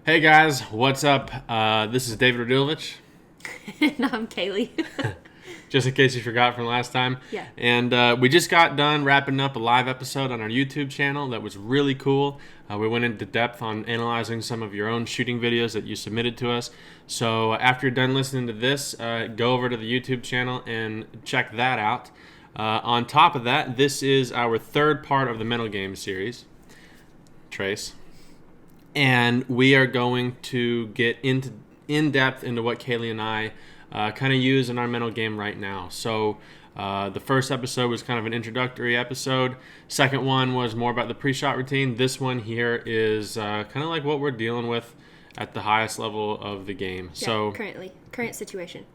Hey guys, what's up? This is David Radulovich, And I'm Kayle. just in case you forgot from last time. Yeah. And we just got done wrapping up a live episode on our YouTube channel that was really cool. We went into depth on analyzing some of your own shooting videos that you submitted to us. So after you're done listening to this, go over to the YouTube channel and check that out. On top of that, this is our third part of the mental game series. Trace. And we are going to get in depth into what Kayle and I kind of use in our mental game right now. So the first episode was kind of an introductory episode. Second one was more about the pre-shot routine. This one here is kind of like what we're dealing with at the highest level of the game. Yeah, So current situation.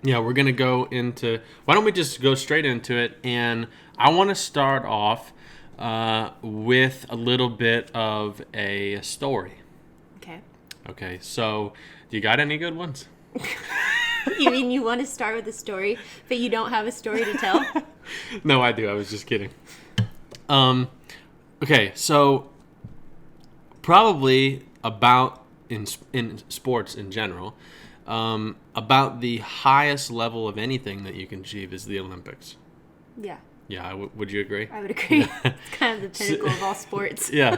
yeah, we're going to go into... Why don't we just go straight into it? And I want to start off with a little bit of a story. Okay. Okay, so do you got any good ones? You mean you want to start with a story, but you don't have a story to tell? No, I do. I was just kidding. Okay, so probably about in sports in general, about the highest level of anything that you can achieve is the Olympics. Yeah. Yeah, would you agree? I would agree. It's kind of the pinnacle of all sports. Yeah.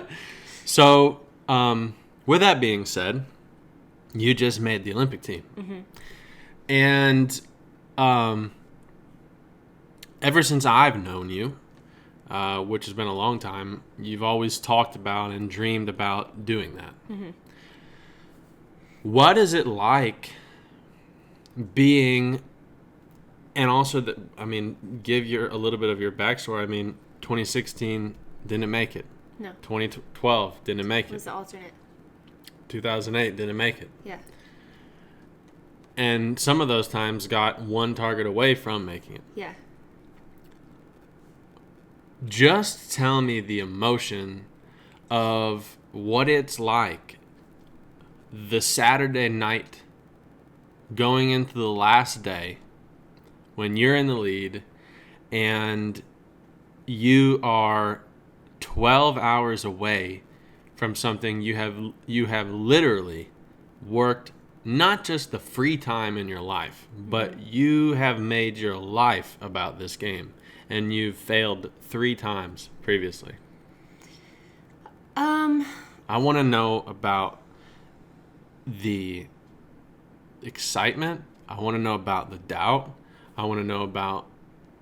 So, with that being said, you just made the Olympic team. Mm-hmm. And ever since I've known you, which has been a long time, you've always talked about and dreamed about doing that. Mm-hmm. What is it like being... And also, give a little bit of your backstory. 2016 didn't make it. No. 2012 didn't make It was it. the alternate. 2008 didn't make it. Yeah. And some of those times got one target away from making it. Yeah. Just tell me the emotion of what it's like the Saturday night going into the last day when you're in the lead and you are 12 hours away from something you have literally worked, not just the free time in your life, but you have made your life about this game, and you've failed 3 times previously. I want to know about the excitement. I want to know about the doubt. I want to know about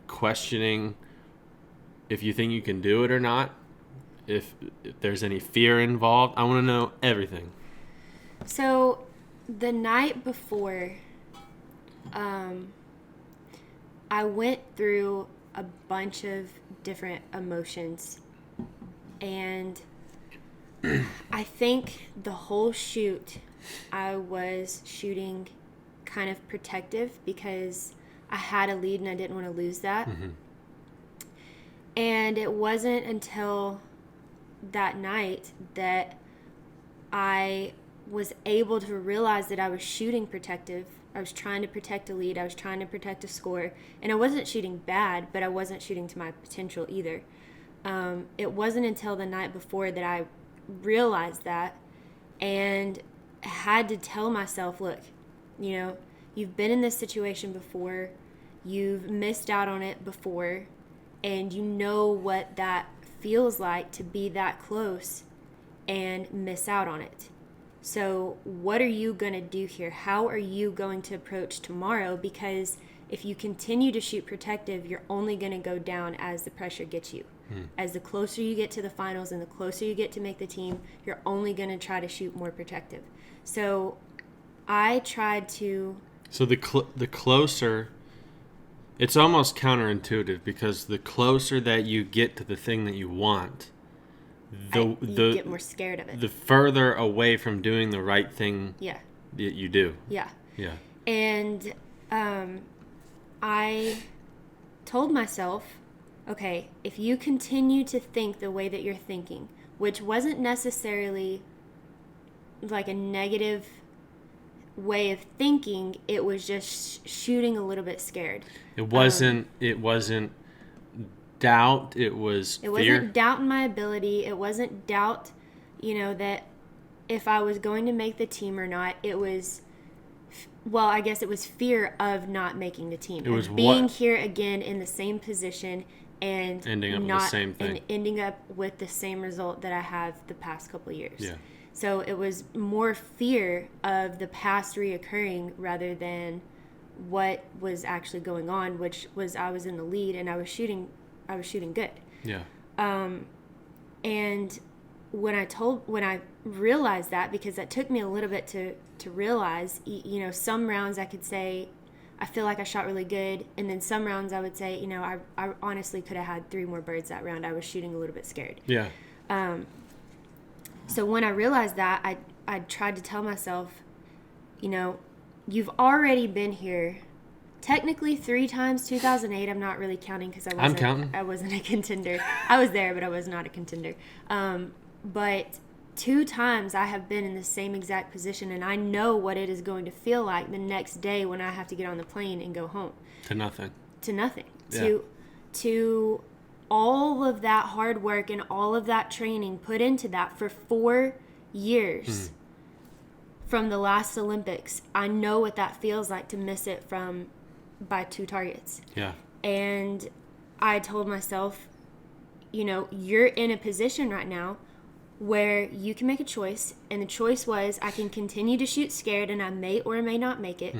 questioning if you think you can do it or not, if there's any fear involved. I want to know everything. So, the night before, I went through a bunch of different emotions, and I think the whole shoot, I was shooting kind of protective because I had a lead and I didn't want to lose that. Mm-hmm. And it wasn't until that night that I was able to realize that I was shooting protective. I was trying to protect a lead. I was trying to protect a score. And I wasn't shooting bad, but I wasn't shooting to my potential either. It wasn't until the night before that I realized that and had to tell myself, look, you've been in this situation before, you've missed out on it before, and you know what that feels like to be that close and miss out on it. So what are you going to do here? How are you going to approach tomorrow? Because if you continue to shoot protective, you're only going to go down as the pressure gets you. As the closer you get to the finals and the closer you get to make the team, you're only going to try to shoot more protective. So I tried to... So the closer... It's almost counterintuitive because the closer that you get to the thing that you want, you get more scared of it. The further away from doing the right thing that you do. Yeah. Yeah. And I told myself, okay, if you continue to think the way that you're thinking, which wasn't necessarily like a negative way of thinking, it was just shooting a little bit scared. It wasn't doubt, it was fear. It wasn't doubt in my ability. It wasn't doubt, that if I was going to make the team or not. It was, well, I guess it was fear of not making the team. It was being here again in the same position and ending up with the same thing. And ending up with the same result that I have the past couple of years. Yeah. So it was more fear of the past reoccurring rather than what was actually going on, which was I was in the lead and I was shooting good. Yeah. And when I realized that, because that took me a little bit to realize, you know, some rounds I could say I feel like I shot really good, and then some rounds I would say, you know, I honestly could have had 3 more birds that round. I was shooting a little bit scared. Yeah. So when I realized that, I tried to tell myself, you know, you've already been here technically 3 times. 2008, I'm not really counting because I wasn't a contender. I was there, but I was not a contender. But 2 times I have been in the same exact position, and I know what it is going to feel like the next day when I have to get on the plane and go home. To nothing. Yeah. To all of that hard work and all of that training put into that for 4 years from the last Olympics. I know what that feels like to miss it by 2 targets. Yeah. And I told myself, you know, you're in a position right now where you can make a choice, and the choice was I can continue to shoot scared and I may or may not make it,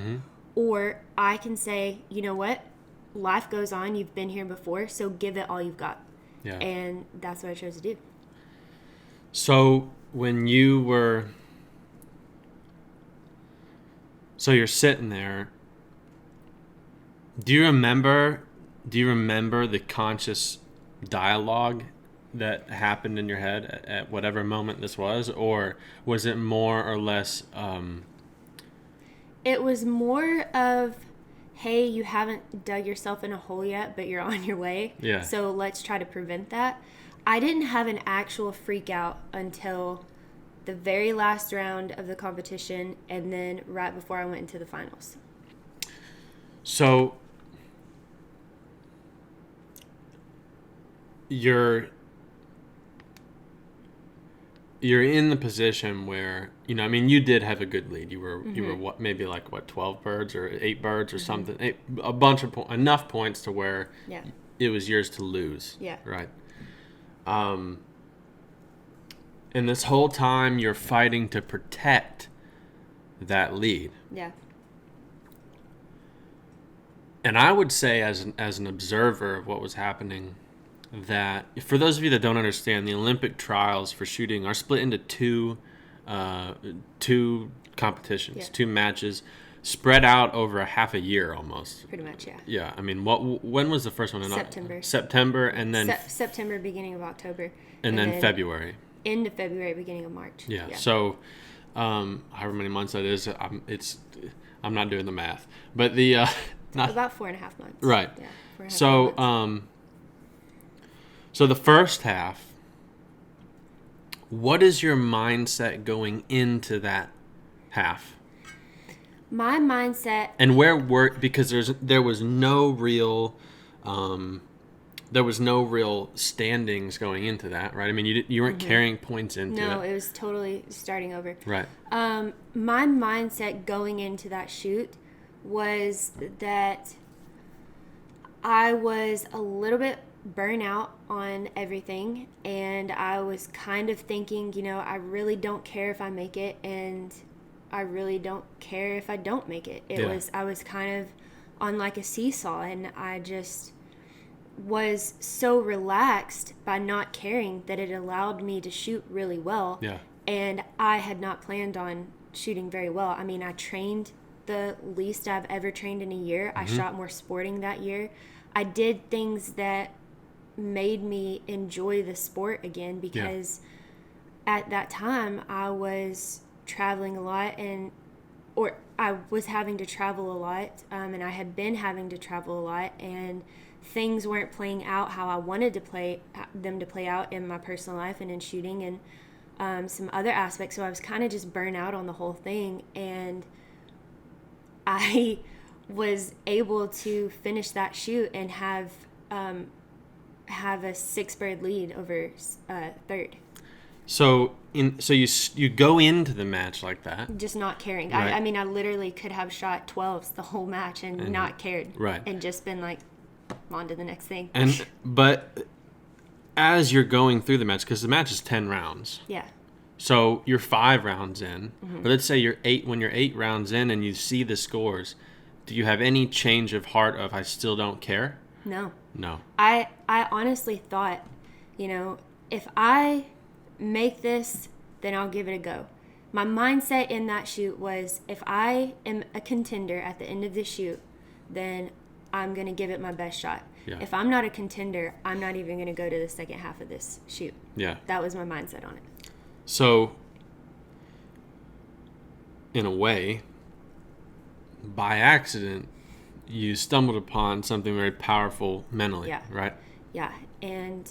or I can say, you know what, life goes on, you've been here before, so give it all you've got. Yeah. And that's what I chose to do. So when you're sitting there, do you remember the conscious dialogue that happened in your head at whatever moment this was, or was it more or less It was more of, hey, you haven't dug yourself in a hole yet, but you're on your way. Yeah. So let's try to prevent that. I didn't have an actual freak out until the very last round of the competition, and then right before I went into the finals. So you're in the position where, you know, I mean, you did have a good lead. You were what, maybe like 12 birds or 8 birds or something, a bunch of enough points to where it was yours to lose. Yeah. Right. And this whole time you're fighting to protect that lead. Yeah. And I would say as an observer of what was happening, that for those of you that don't understand, the Olympic trials for shooting are split into two competitions, 2 matches, spread out over a half a year almost. Pretty much, yeah. Yeah, I mean, when was the first one? September, and then September, beginning of October, and then February. End of February, beginning of March. Yeah. So, however many months that is, I'm not doing the math, but about 4.5 months. Right. Yeah. 4.5 So, months. So the first half, what is your mindset going into that half? My mindset, and because there was no real standings going into that, right? I mean, you weren't carrying points into it. No, it was totally starting over. Right. My mindset going into that shoot was that I was a little bit burn out on everything, and I was kind of thinking, you know, I really don't care if I make it, and I really don't care if I don't make it. I was kind of on like a seesaw, and I just was so relaxed by not caring that it allowed me to shoot really well. Yeah. And I had not planned on shooting very well. I mean, I trained the least I've ever trained in a year. I shot more sporting that year. I did things that made me enjoy the sport again, because at that time I was traveling a lot, or I was having to travel a lot, and I had been having to travel a lot, and things weren't playing out how I wanted them to play out in my personal life and in shooting and some other aspects. So I was kind of just burnt out on the whole thing, and I was able to finish that shoot and have a 6 bird lead over third. So you go into the match like that. Just not caring. Right. I mean, I literally could have shot 12s the whole match and not cared. Right. And just been like, on to the next thing. But as you're going through the match, because the match is 10 rounds. Yeah. So you're 5 rounds in. But let's say when you're 8 rounds in and you see the scores, do you have any change of heart of I still don't care? No. No. I honestly thought, if I make this, then I'll give it a go. My mindset in that shoot was, if I am a contender at the end of the shoot, then I'm going to give it my best shot. Yeah. If I'm not a contender, I'm not even going to go to the second half of this shoot. Yeah. That was my mindset on it. So, in a way, by accident, you stumbled upon something very powerful mentally, right? Yeah. And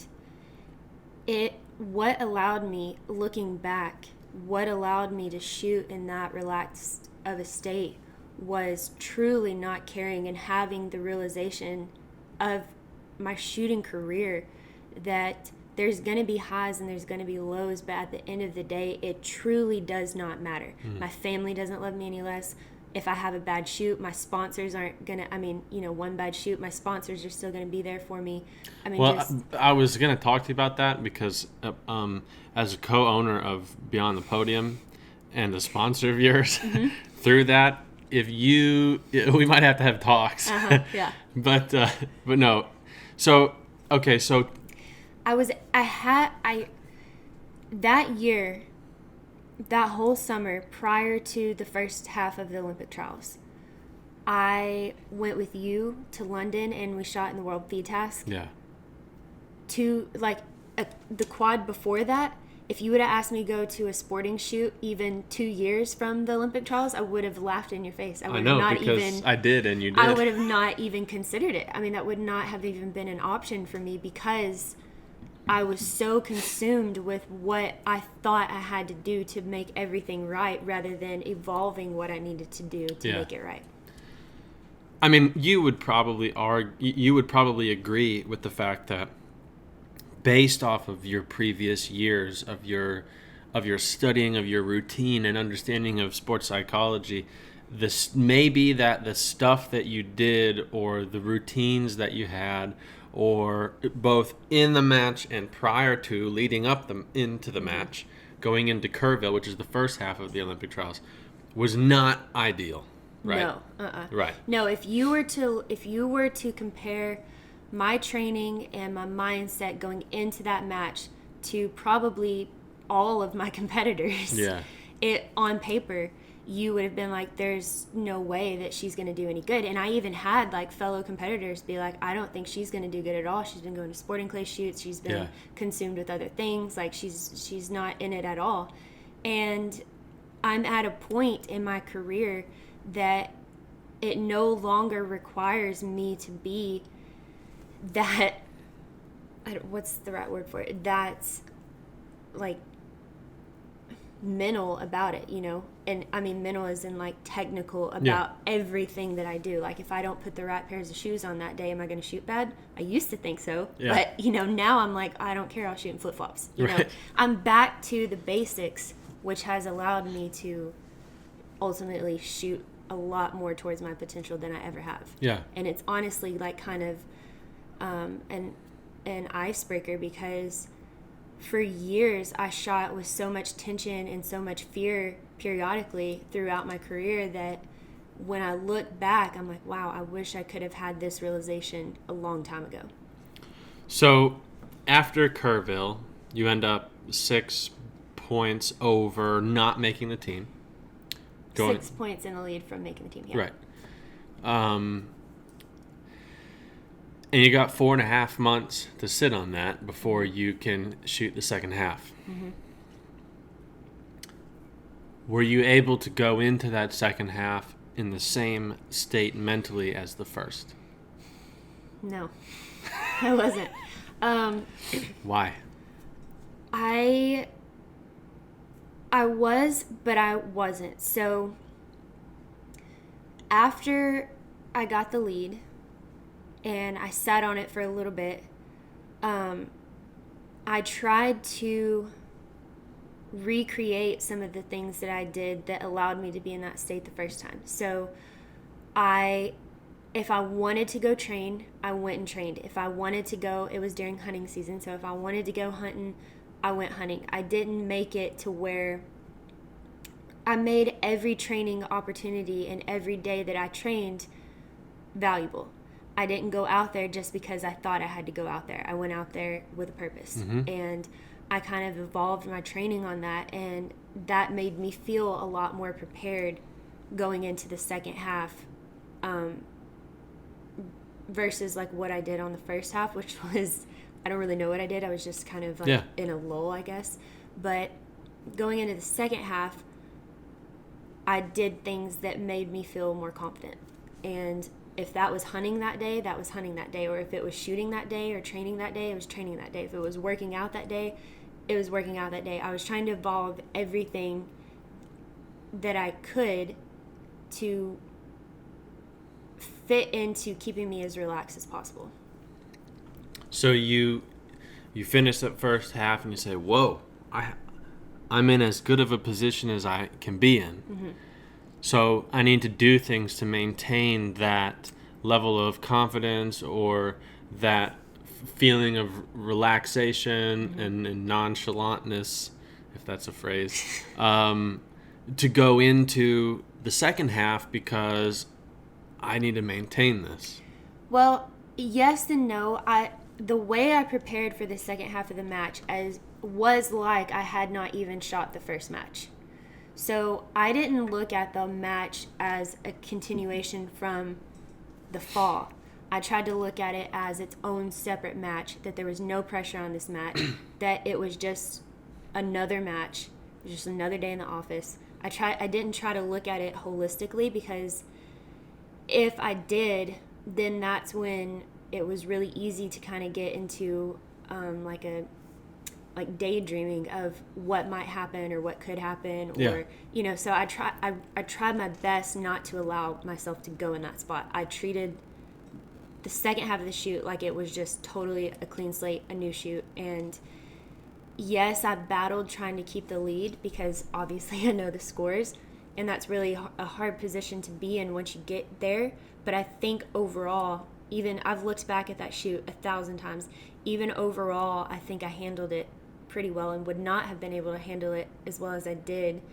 what allowed me, looking back, what allowed me to shoot in that relaxed of a state was truly not caring and having the realization of my shooting career that there's going to be highs and there's going to be lows, but at the end of the day, it truly does not matter. My family doesn't love me any less. If I have a bad shoot, my sponsors aren't going to, one bad shoot, my sponsors are still going to be there for me. I was going to talk to you about that because as a co-owner of Beyond the Podium and a sponsor of yours, through that, we might have to have talks. Yeah. But no. So, okay, so that year, that whole summer prior to the first half of the Olympic trials, I went with you to London and we shot in the World Feed Task. Yeah. The quad before that, if you would have asked me to go to a sporting shoot even 2 years from the Olympic trials, I would have laughed in your face. I would I did and you did. I would have not even considered it. I mean, that would not have even been an option for me because I was so consumed with what I thought I had to do to make everything right rather than evolving what I needed to do to make it right. I mean, you would probably agree with the fact that based off of your previous years of your studying of your routine and understanding of sports psychology, this may be that the stuff that you did or the routines that you had, or both in the match and prior to leading up into the match, going into Kerrville, which is the first half of the Olympic trials, was not ideal, right? No, Right. No, if you were to compare my training and my mindset going into that match to probably all of my competitors, it on paper, you would have been like, there's no way that she's going to do any good. And I even had fellow competitors be like, I don't think she's going to do good at all. She's been going to sporting clay shoots. She's been consumed with other things. She's not in it at all. And I'm at a point in my career that it no longer requires me to be that, what's the right word for it? That's mental about it, and I mean mental as in technical about everything that I do. If I don't put the right pairs of shoes on that day, am I going to shoot bad? I used to think so, but now I'm like, I don't care, I'll shoot in flip-flops. I'm back to the basics, which has allowed me to ultimately shoot a lot more towards my potential than I ever have. And it's honestly kind of an icebreaker, because for years I shot with so much tension and so much fear periodically throughout my career that when I look back, I'm like, wow, I wish I could have had this realization a long time ago. So after Kerrville, you end up 6 points over not making the team. 6 points in the lead from making the team, Right. And you got 4.5 months to sit on that before you can shoot the second half. Were you able to go into that second half in the same state mentally as the first? No, I wasn't. Why? I was, but I wasn't. So after I got the lead and I sat on it for a little bit, I tried to recreate some of the things that I did that allowed me to be in that state the first time. So if I wanted to go train, I went and trained. If I wanted to go, it was during hunting season, so if I wanted to go hunting, I went hunting. I didn't make it to where I made every training opportunity and every day that I trained valuable. I didn't go out there just because I thought I had to go out there. I went out there with a purpose. And I kind of evolved my training on that, and that made me feel a lot more prepared going into the second half, versus like what I did on the first half, which was, I don't really know what I did. I was just kind of like in a lull, I guess. But going into the second half, I did things that made me feel more confident. And if that was hunting that day, that was hunting that day. Or if it was shooting that day or training that day, it was training that day. If it was working out that day, it was working out that day. I was trying to evolve everything that I could to fit into keeping me as relaxed as possible. So you finish that first half and you say, whoa, I'm in as good of a position as I can be in. So I need to do things to maintain that level of confidence or that feeling of relaxation and nonchalantness, if that's a phrase, to go into the second half, because I need to maintain this. Well, yes and no. The way I prepared for the second half of the match was like I had not even shot the first match. So I didn't look at the match as a continuation from the fall. I tried to look at it as its own separate match, that there was no pressure on this match, that it was just another match, just another day in the office. I didn't try to look at it holistically, because if I did, then that's when it was really easy to kind of get into like daydreaming of what might happen or what could happen, or so I tried my best not to allow myself to go in that spot. I treated the second half of the shoot like it was just totally a clean slate, a new shoot. And yes, I battled trying to keep the lead, because obviously I know the scores, and that's really a hard position to be in once you get there. But I think overall, even I've looked back at that shoot 1,000 times, even overall, I think I handled it pretty well, and would not have been able to handle it as well as I did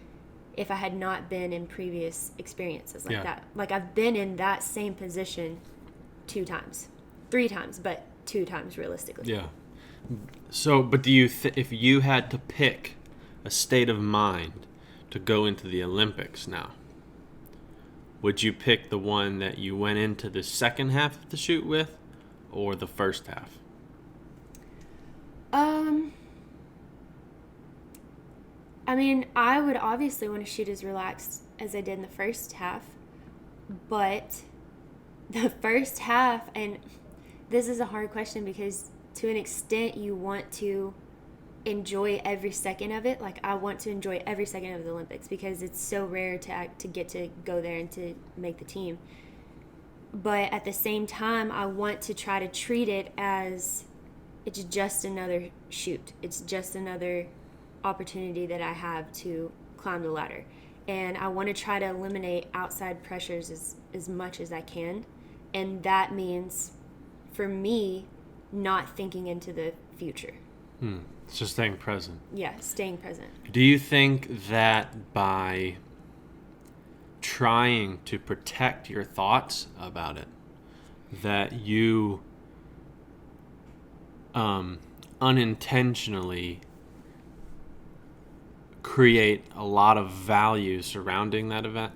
if I had not been in previous experiences like that. Like, I've been in that same position 2 times, 3 times, but 2 times realistically. Yeah. So, but do you if you had to pick a state of mind to go into the Olympics now, would you pick the one that you went into the second half of the shoot with, or the first half? I mean, I would obviously want to shoot as relaxed as I did in the first half, but the first half, and this is a hard question, because to an extent you want to enjoy every second of it. Like, I want to enjoy every second of the Olympics, because it's so rare to get to go there and to make the team. But at the same time, I want to try to treat it as it's just another shoot. It's just another opportunity that I have to climb the ladder. And I want to try to eliminate outside pressures as much as I can. And that means, for me, not thinking into the future. So staying present. Yeah, staying present. Do you think that by trying to protect your thoughts about it, that you unintentionally create a lot of value surrounding that event?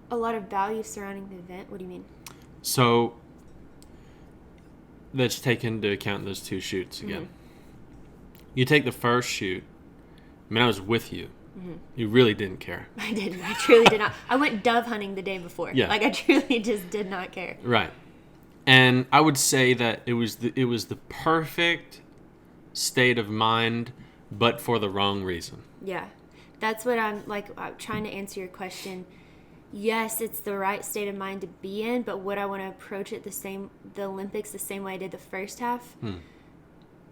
A lot of value surrounding the event? What do you mean? So let's take into account those 2 shoots again. You take the first shoot. I mean, I was with you. You really didn't care. I didn't. I truly did not. I went dove hunting the day before. Yeah. Like, I truly just did not care. Right. And I would say that it was the perfect state of mind, but for the wrong reason. Yeah. That's what I'm trying to answer your question. Yes, it's the right state of mind to be in, but would I want to approach it the Olympics the same way I did the first half?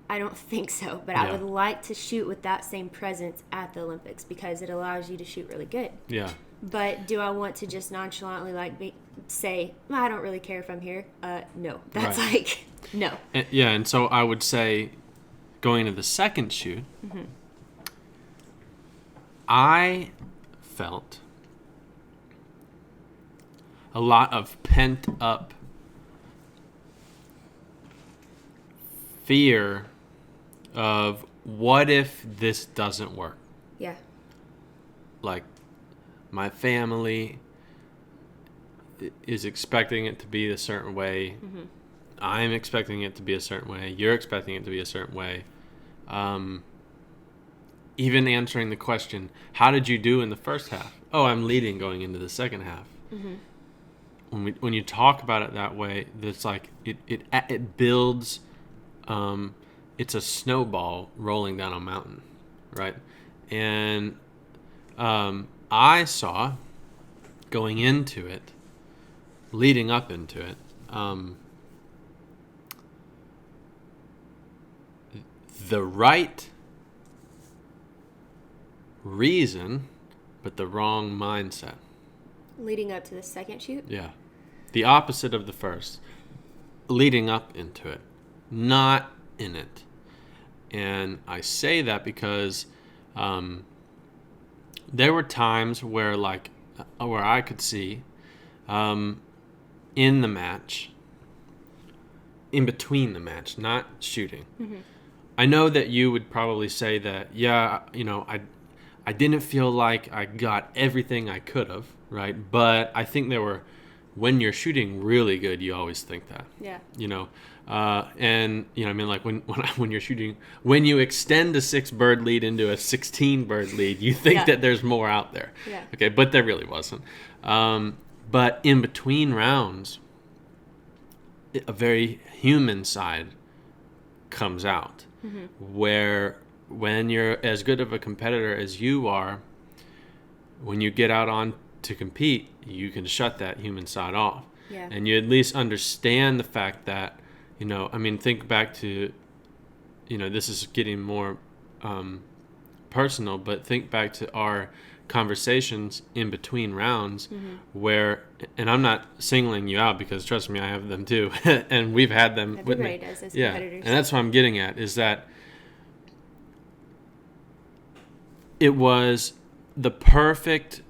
I don't think so, but I would like to shoot with that same presence at the Olympics because it allows you to shoot really good. Yeah. But do I want to just nonchalantly say, well, I don't really care if I'm here? No. That's like, no. And so I would say going to the second shoot, I felt a lot of pent up fear of what if this doesn't work? Yeah. Like, my family is expecting it to be a certain way. I'm expecting it to be a certain way. You're expecting it to be a certain way. Even answering the question, how did you do in the first half? Oh, I'm leading going into the second half. When you talk about it that way, it's like it builds. It's a snowball rolling down a mountain, right? And I saw going into it, leading up into it, the right reason, but the wrong mindset. Leading up to the second shoot? Yeah. The opposite of the first. Leading up into it, not in it. And I say that because there were times where I could see in the match, in between the match, not shooting. I know that you would probably say that, I didn't feel like I got everything I could have, right? But I think when you're shooting really good, you always think that. Yeah. When you're shooting, when you extend a 6-bird lead into a 16-bird lead, you think that there's more out there. Yeah. Okay, but there really wasn't. But in between rounds, a very human side comes out, where when you're as good of a competitor as you are, when you get out on to compete, you can shut that human side off. Yeah. And you at least understand the fact that, think back to, this is getting more personal, but think back to our conversations in between rounds where, and I'm not singling you out because trust me, I have them too. And we've had them with me. Everybody does as competitors. And that's what I'm getting at, is that it was the perfect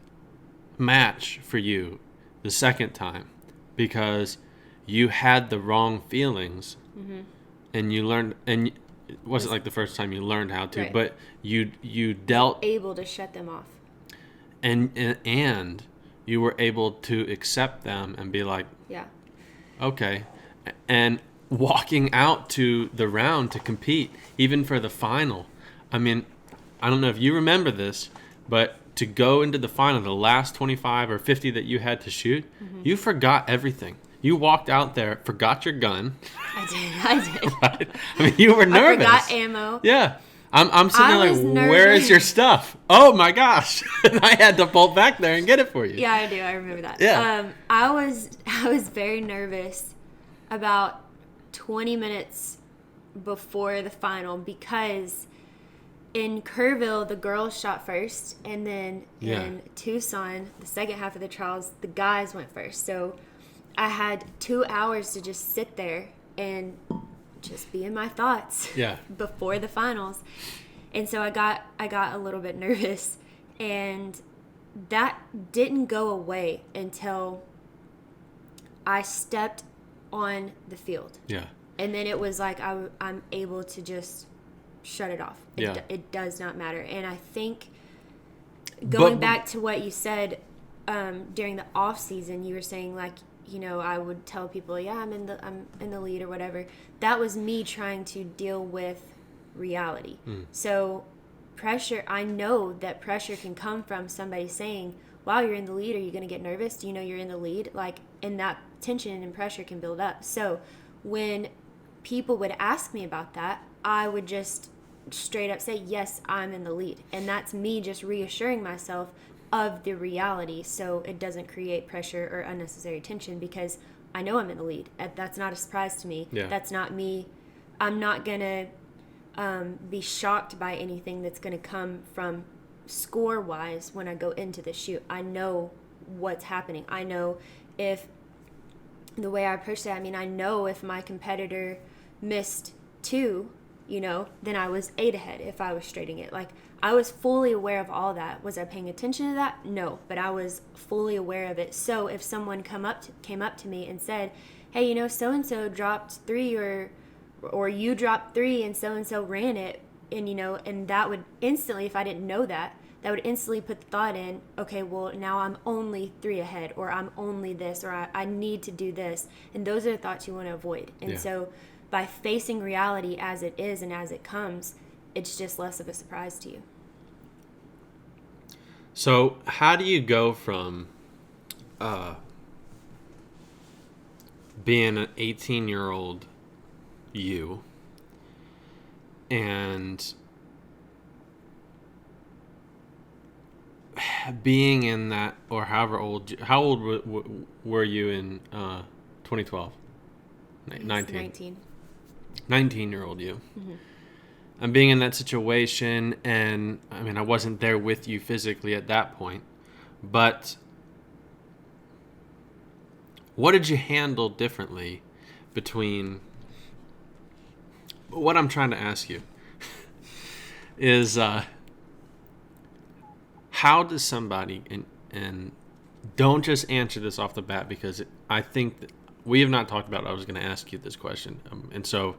match for you the second time because you had the wrong feelings and you learned, and it wasn't like the first time you learned how to, but you dealt able to shut them off, and you were able to accept them and be like, okay, and walking out to the round to compete, even for the final. I don't know if you remember this, but to go into the final, the last 25 or 50 that you had to shoot, you forgot everything. You walked out there, forgot your gun. I did. Right? You were nervous. I forgot ammo. Yeah. I'm sitting there like, where is your stuff? Oh my gosh. I had to pull back there and get it for you. Yeah, I do. I remember that. Yeah. I was very nervous about 20 minutes before the final because in Kerrville, the girls shot first, and then in Tucson, the second half of the trials, the guys went first. So I had 2 hours to just sit there and just be in my thoughts before the finals. And so I got a little bit nervous, and that didn't go away until I stepped on the field. Yeah. And then it was like I'm able to just shut it off. It does not matter. And I think going back to what you said during the off season, you were saying like, I would tell people, I'm in the lead or whatever. That was me trying to deal with reality. So pressure, I know that pressure can come from somebody saying, wow, you're in the lead. Are you going to get nervous? Do you know you're in the lead? And that tension and pressure can build up. So when people would ask me about that, I would just straight up say, yes, I'm in the lead. And that's me just reassuring myself of the reality so it doesn't create pressure or unnecessary tension because I know I'm in the lead. That's not a surprise to me. Yeah. That's not me. I'm not going to be shocked by anything that's going to come from score wise when I go into the shoot. I know what's happening. I know if the way I approach that, I mean, I know if my competitor missed 2, then I was 8 ahead if I was straighting it. Like, I was fully aware of all that. Was I paying attention to that? No, but I was fully aware of it. So if someone came up to me and said, hey, so-and-so dropped 3 or you dropped 3 and so ran it, and that would instantly, if I didn't know that would instantly put the thought in, okay, well, now I'm only 3 ahead, or I'm only this, or I need to do this. And those are the thoughts you want to avoid. And so by facing reality as it is and as it comes, it's just less of a surprise to you. So how do you go from being an 18-year-old you and being in that, or how old were you in 2012? 19. 19-year-old you. Mm-hmm. And being in that situation, and I mean, I wasn't there with you physically at that point, but what did you handle differently between... What I'm trying to ask you is how does somebody, and don't just answer this off the bat, because I think that we have not talked about it. I was going to ask you this question, and so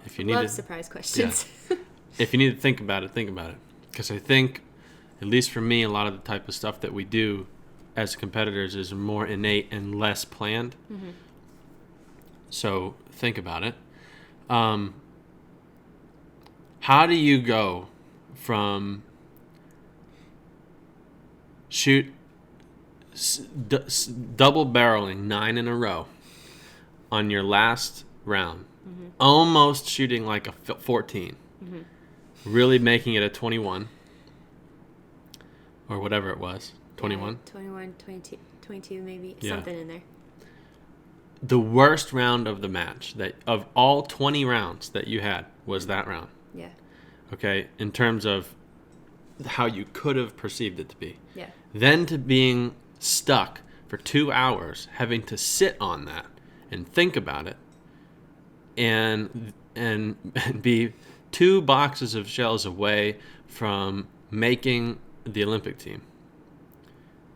if you need to, surprise questions. Yeah, if you need to think about it, because I think, at least for me, a lot of the type of stuff that we do as competitors is more innate and less planned. Mm-hmm. So think about it. How do you go from double barreling 9 in a row on your last round, mm-hmm. almost shooting like a 14, mm-hmm. really making it a 21 or whatever it was, 21? 21, 22 maybe, something in there. The worst round of the match, that of all 20 rounds that you had, was that round. Yeah. Okay, in terms of how you could have perceived it to be. Yeah. Then to being stuck for 2 hours, having to sit on that and think about it, and be 2 boxes of shells away from making the Olympic team.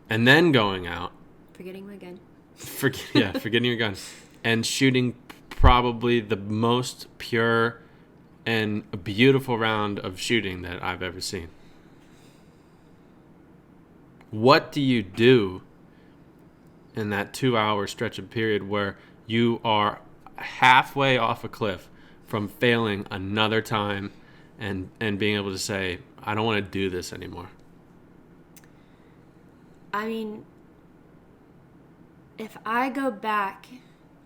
And then going out, forgetting my gun. Forgetting your gun, and shooting probably the most pure and a beautiful round of shooting that I've ever seen. What do you do in that 2-hour stretch of period where you are halfway off a cliff from failing another time and being able to say, I don't want to do this anymore? I mean, if I go back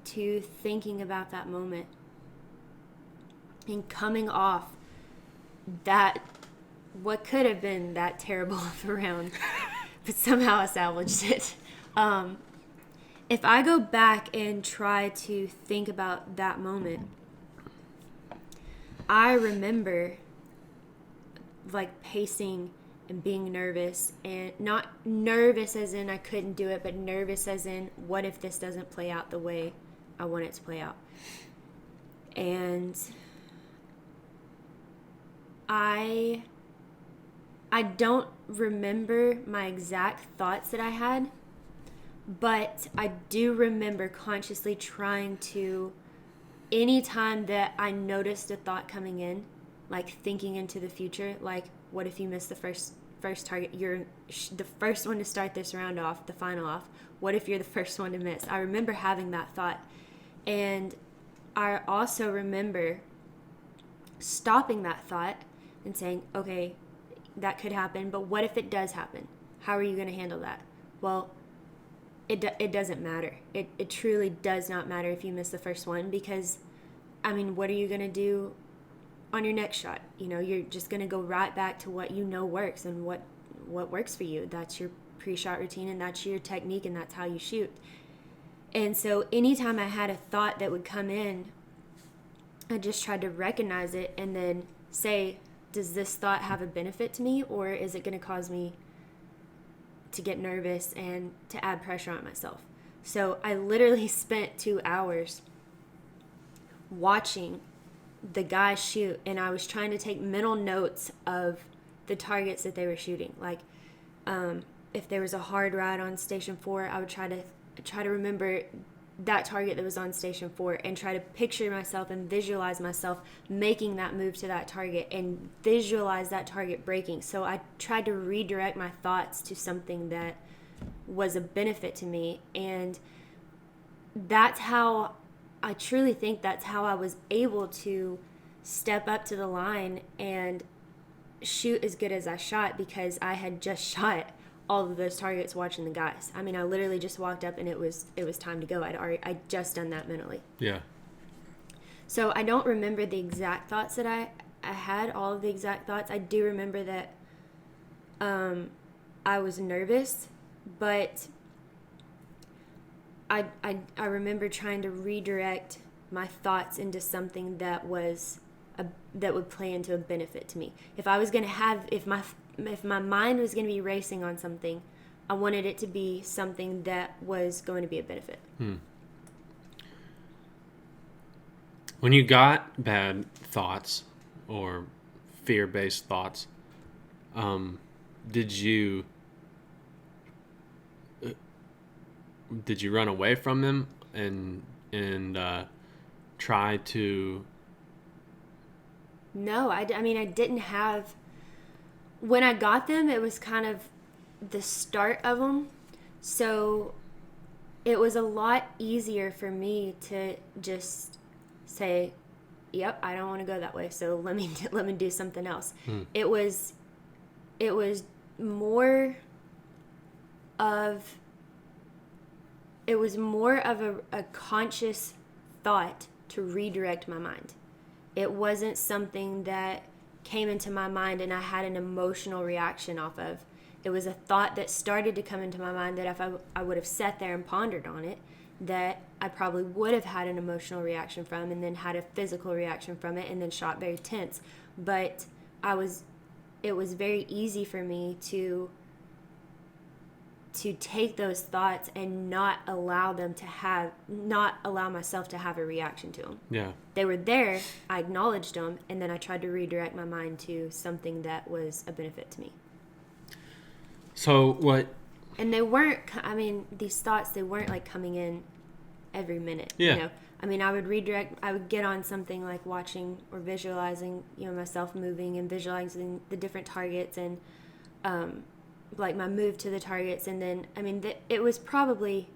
to thinking about that moment and coming off that, what could have been that terrible of a round, but somehow I salvaged it. If I go back and try to think about that moment, I remember like pacing and being nervous, and not nervous as in I couldn't do it, but nervous as in, what if this doesn't play out the way I want it to play out? And I don't remember my exact thoughts that I had, but I do remember consciously trying to, anytime that I noticed a thought coming in, like thinking into the future, like, what if you miss the first target? You're the first one to start this round off, the final off. What if you're the first one to miss? I remember having that thought. And I also remember stopping that thought and saying, okay, that could happen, but what if it does happen? How are you going to handle that? Well, it doesn't matter. It truly does not matter if you miss the first one, because, I mean, what are you going to do on your next shot? You're just going to go right back to what you know works and what works for you. That's your pre-shot routine, and that's your technique, and that's how you shoot. And so anytime I had a thought that would come in, I just tried to recognize it and then say, does this thought have a benefit to me, or is it going to cause me to get nervous and to add pressure on myself? So I literally spent 2 hours watching the guys shoot, and I was trying to take mental notes of the targets that they were shooting. Like, if there was a hard ride on Station 4, I would try to remember that target that was on Station 4 and try to picture myself and visualize myself making that move to that target and visualize that target breaking. So I tried to redirect my thoughts to something that was a benefit to me, and that's how I truly think that's how I was able to step up to the line and shoot as good as I shot, because I had just shot all of those targets watching the guys. I mean, I literally just walked up and it was time to go. I'd just done that mentally. Yeah. So I don't remember the exact thoughts that I had, all of the exact thoughts. I do remember that I was nervous, but I remember trying to redirect my thoughts into something that that would play into a benefit to me. If I was going to have, if my mind was going to be racing on something, I wanted it to be something that was going to be a benefit. When you got bad thoughts or fear-based thoughts, did you run away from them and try to? No, I mean, I didn't have. When I got them, it was kind of the start of them. So it was a lot easier for me to just say, yep, I don't want to go that way, so let me do something else. It was more of a conscious thought to redirect my mind. It wasn't something that came into my mind and I had an emotional reaction off of. It was a thought that started to come into my mind that if I would have sat there and pondered on it, that I probably would have had an emotional reaction from, and then had a physical reaction from it, and then shot very tense. But it was very easy for me to take those thoughts and not allow myself to have a reaction to them. Yeah. They were there, I acknowledged them, and then I tried to redirect my mind to something that was a benefit to me. So what? And they weren't, I mean, these thoughts, they weren't like coming in every minute. Yeah. You know? I mean, I would get on something like watching or visualizing, myself moving and visualizing the different targets and, like my move to the targets, and then it was probably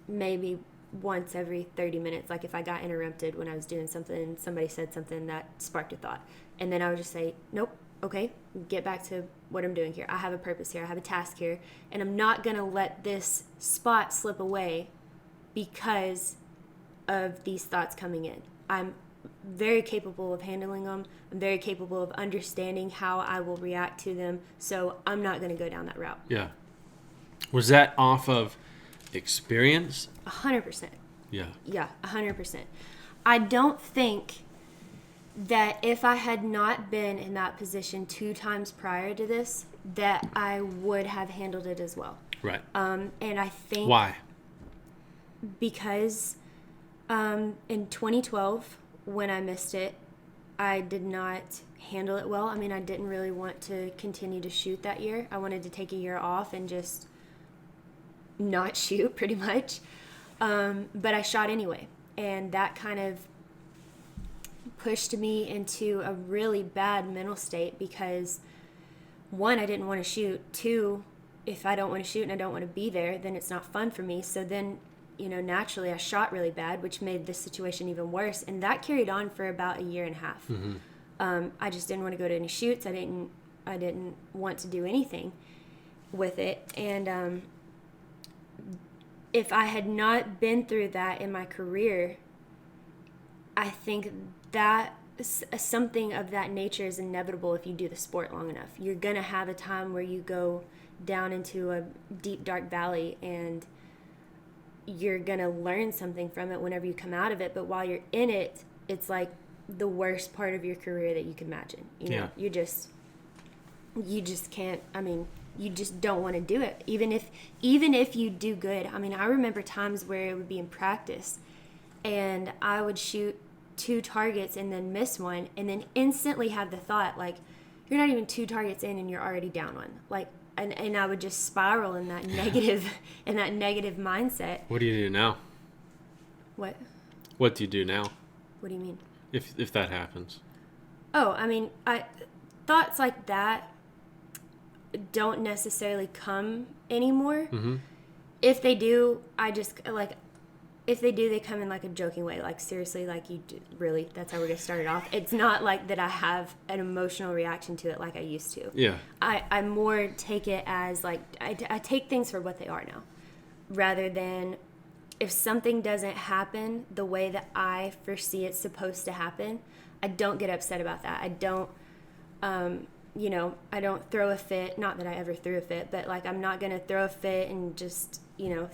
maybe once every 30 minutes, like if I got interrupted when I was doing something and somebody said something that sparked a thought, and then I would just say, nope, okay, get back to what I'm doing here. I have a purpose here, I have a task here, and I'm not gonna let this spot slip away because of these thoughts coming in. I'm very capable of handling them. I'm very capable of understanding how I will react to them. So I'm not going to go down that route. Yeah. Was that off of experience? 100%. Yeah. Yeah, 100%. I don't think that if I had not been in that position 2 times prior to this, that I would have handled it as well. Right. And I think... Why? Because in 2012, when I missed it, I did not handle it well. I mean, I didn't really want to continue to shoot that year. I wanted to take a year off and just not shoot, pretty much. But I shot anyway. And that kind of pushed me into a really bad mental state because, 1, I didn't want to shoot. 2, if I don't want to shoot and I don't want to be there, then it's not fun for me. So then, naturally I shot really bad, which made this situation even worse. And that carried on for about a year and a half. Mm-hmm. I just didn't want to go to any shoots. I didn't want to do anything with it. And if I had not been through that in my career, I think that something of that nature is inevitable if you do the sport long enough. You're going to have a time where you go down into a deep, dark valley, and you're going to learn something from it whenever you come out of it. But while you're in it, it's like the worst part of your career that you can imagine. You know, you just can't. I mean, you just don't want to do it. Even if you do good. I mean, I remember times where it would be in practice, and I would shoot 2 targets and then miss one, and then instantly have the thought like, you're not even 2 targets in and you're already down one. Like, and I would just spiral in that negative mindset. What do you do now? What? What do you do now? What do you mean? If that happens? Oh, I mean, thoughts like that don't necessarily come anymore. Mm-hmm. If they do, if they do, they come in like a joking way. Like, seriously, like, really, that's how we're going to start it off. It's not like that I have an emotional reaction to it like I used to. Yeah. I more take it as, like, I take things for what they are now. Rather than, if something doesn't happen the way that I foresee it's supposed to happen, I don't get upset about that. I don't, I don't throw a fit. Not that I ever threw a fit, but, like, I'm not going to throw a fit and just,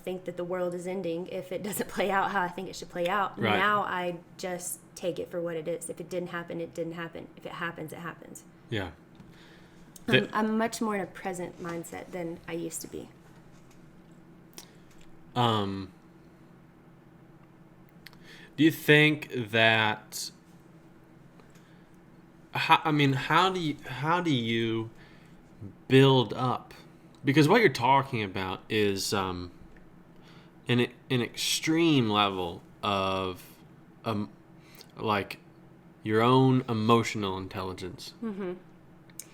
think that the world is ending if it doesn't play out how I think it should play out. Right. Now I just take it for what it is. If it didn't happen, it didn't happen. If it happens, it happens. Yeah. I'm much more in a present mindset than I used to be. Do you think that? How do you build up? Because what you're talking about is an extreme level of like your own emotional intelligence. Mm-hmm.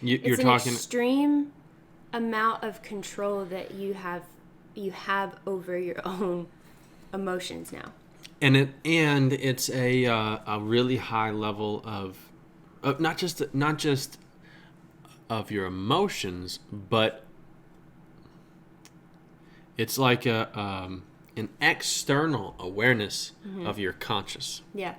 You're it's talking an extreme amount of control that you have over your own emotions now. And it's a really high level of not just of your emotions, but it's like an external awareness of your conscious. Yeah.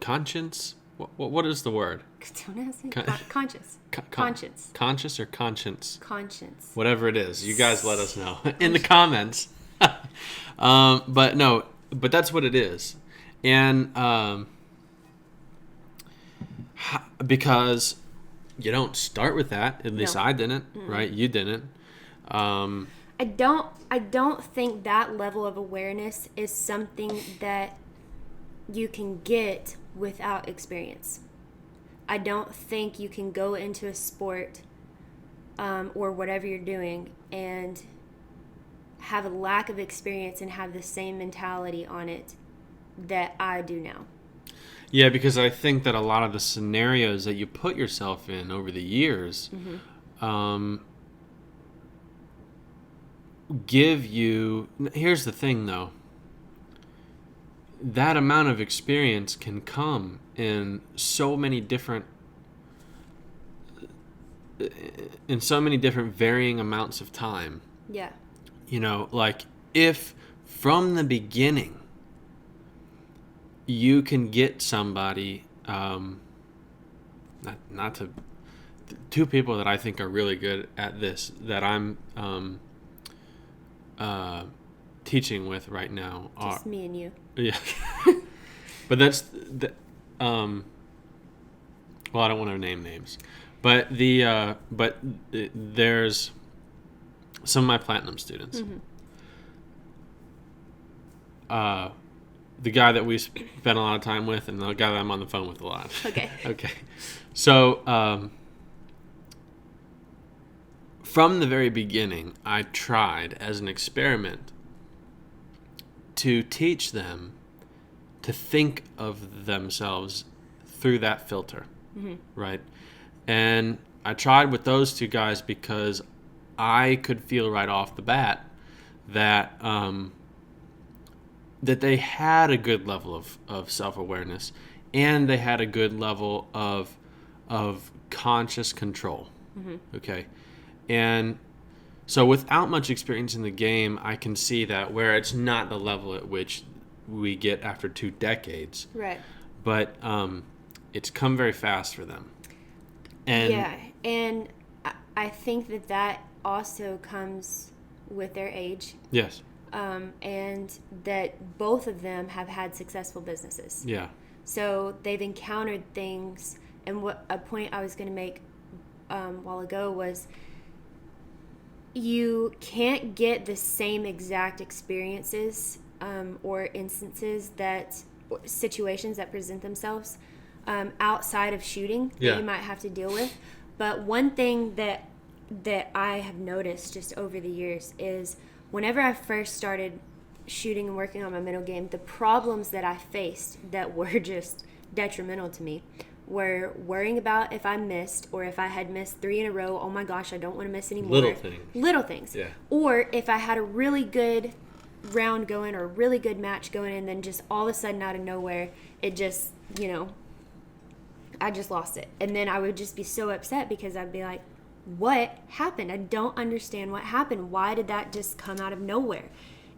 Conscience? What is the word? Don't ask me. Conscious. Conscience. Conscious or conscience? Conscience. Whatever it is, you guys let us know in the comments. But that's what it is. And because you don't start with that, at least I didn't, right? You didn't. I don't think that level of awareness is something that you can get without experience. I don't think you can go into a sport or whatever you're doing and have a lack of experience and have the same mentality on it that I do now. Yeah, because I think that a lot of the scenarios that you put yourself in over the years give you... Here's the thing, though. That amount of experience can come in so many different varying amounts of time. Yeah. Like, if from the beginning you can get somebody, not to... Two people that I think are really good at this, that I'm teaching with right now are... Just me and you. Yeah. But that's... well, I don't want to name names. But there's some of my platinum students. Mm-hmm. The guy that we spend a lot of time with, and the guy that I'm on the phone with a lot. Okay. Okay. So, from the very beginning, I tried as an experiment to teach them to think of themselves through that filter, right? And I tried with those two guys because I could feel right off the bat that that they had a good level of self-awareness, and they had a good level of conscious control. Okay. And so without much experience in the game, I can see that where it's not the level at which we get after 2 decades. Right. But it's come very fast for them. And yeah, and I think that also comes with their age. Yes. And that both of them have had successful businesses. Yeah. So they've encountered things. And what a point I was going to make a while ago was, you can't get the same exact experiences or instances or situations that present themselves outside of shooting that you might have to deal with. But one thing that I have noticed just over the years is, whenever I first started shooting and working on my mental game, the problems that I faced that were just detrimental to me were worrying about if I missed, or if I had missed 3 in a row, oh my gosh, I don't want to miss anymore. Little things. Yeah. Or if I had a really good round going, or a really good match going, and then just all of a sudden out of nowhere, it just, I just lost it. And then I would just be so upset, because I'd be like, what happened? I don't understand what happened. Why did that just come out of nowhere?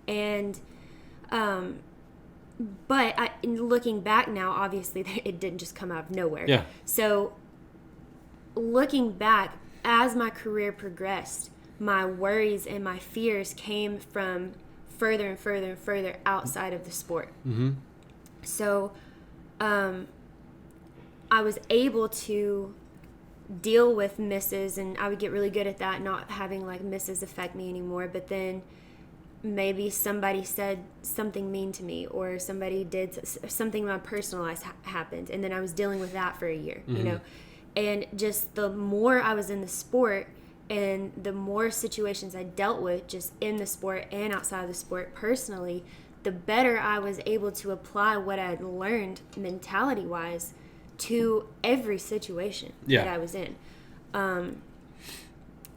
And but looking back now, obviously it didn't just come out of nowhere. Yeah. So looking back, as my career progressed, my worries and my fears came from further and further and further outside of the sport. Mm-hmm. So I was able to deal with misses, and I would get really good at that, not having like misses affect me anymore. But then maybe somebody said something mean to me, or somebody did something in my personal life happened, and then I was dealing with that for a year, and just the more I was in the sport, and the more situations I dealt with just in the sport and outside of the sport personally, the better I was able to apply what I had learned mentality wise to every situation that I was in.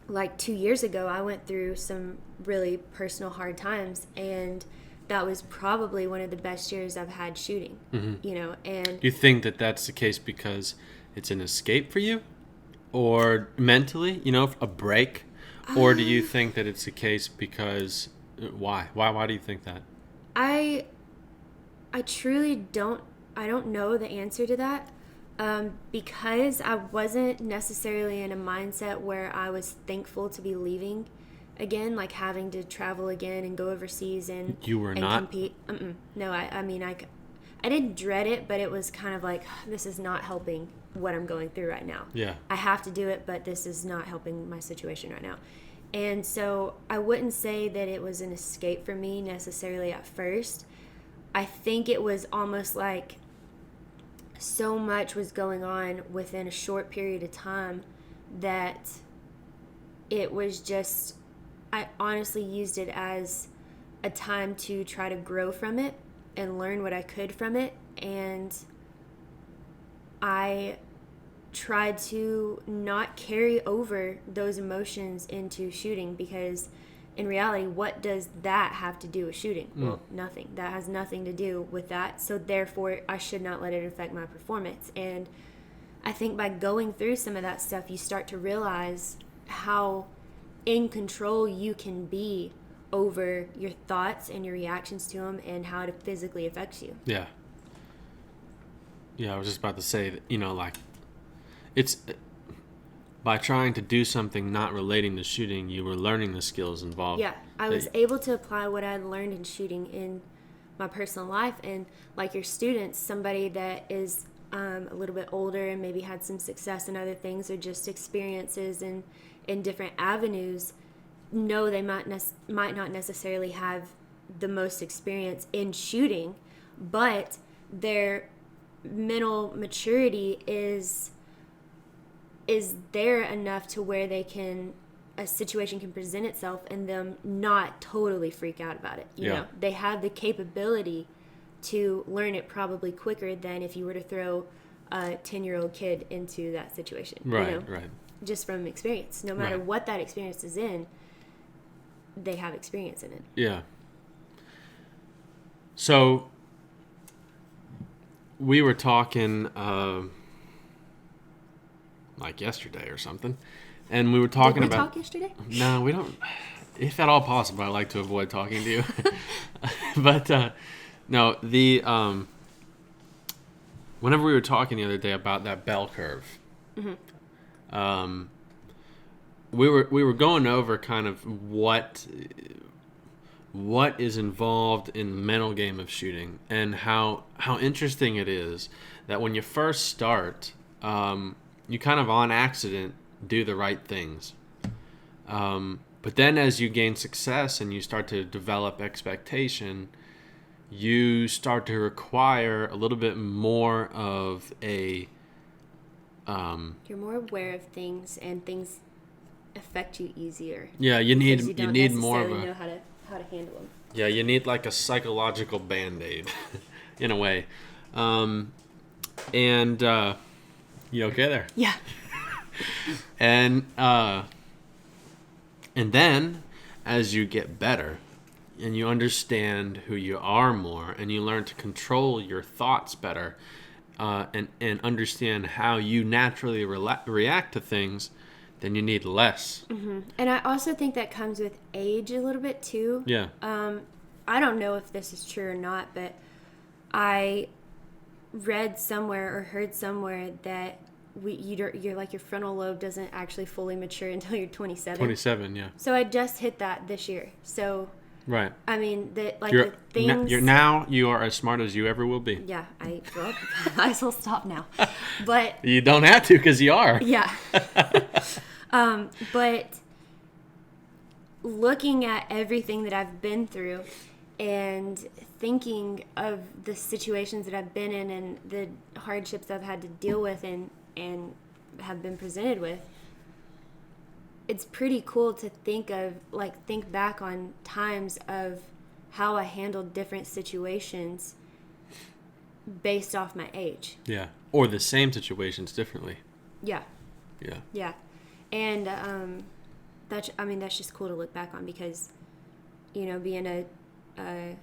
Like 2 years ago, I went through some really personal hard times, and that was probably one of the best years I've had shooting. And do you think that that's the case because it's an escape for you, or mentally, a break, or do you think that it's the case because why do you think that? I truly don't know the answer to that. Because I wasn't necessarily in a mindset where I was thankful to be leaving again, like having to travel again and go overseas and you were and not compete. No, I mean I didn't dread it, but it was kind of like, this is not helping what I'm going through right now. Yeah, I have to do it, but this is not helping my situation right now. And so I wouldn't say that it was an escape for me necessarily at first. I think it was almost like so much was going on within a short period of time that it was just, I honestly used it as a time to try to grow from it and learn what I could from it. And I tried to not carry over those emotions into shooting, because in reality, what does that have to do with shooting? Well, nothing. That has nothing to do with that. So therefore, I should not let it affect my performance. And I think by going through some of that stuff, you start to realize how in control you can be over your thoughts and your reactions to them, and how it physically affects you. Yeah. I was just about to say that, like, it's by trying to do something not relating to shooting, you were learning the skills involved. Yeah, I was able to apply what I had learned in shooting in my personal life. And like your students, somebody that is a little bit older and maybe had some success in other things, or just experiences in different avenues, no, they might not necessarily have the most experience in shooting, but their mental maturity is there enough to where a situation can present itself and them not totally freak out about it. You know, they have the capability to learn it probably quicker than if you were to throw a 10-year-old kid into that situation. Right. Just from experience. No matter what that experience is in, they have experience in it. Yeah. So we were talking like yesterday or something, and we were talking Did we about talk yesterday? No, we don't. If at all possible, I like to avoid talking to you. But no, whenever we were talking the other day about that bell curve, we were going over kind of what what is involved in the mental game of shooting, and how interesting it is that when you first start, you kind of on accident do the right things. But then as you gain success and you start to develop expectation, you start to require a little bit more of a... You're more aware of things, and things affect you easier. Yeah, you need more of a... know how to handle them. Yeah, you need like a psychological Band-Aid, in a way. And you okay there? Yeah. And then as you get better and you understand who you are more, and you learn to control your thoughts better, and understand how you naturally react to things, then you need less. Mm-hmm. And I also think that comes with age a little bit too. Yeah. I don't know if this is true or not, but I read somewhere or heard somewhere that you're like your frontal lobe doesn't actually fully mature until you're 27. 27, yeah. So I just hit that this year. So right. I mean, the things. You are as smart as you ever will be. Yeah, I will stop now. But you don't have to, because you are. Yeah. But looking at everything that I've been through and thinking of the situations that I've been in and the hardships I've had to deal with and have been presented with, it's pretty cool to think back on times of how I handled different situations based off my age. Yeah. Or the same situations differently. Yeah. Yeah. Yeah. And that's just cool to look back on, because, being a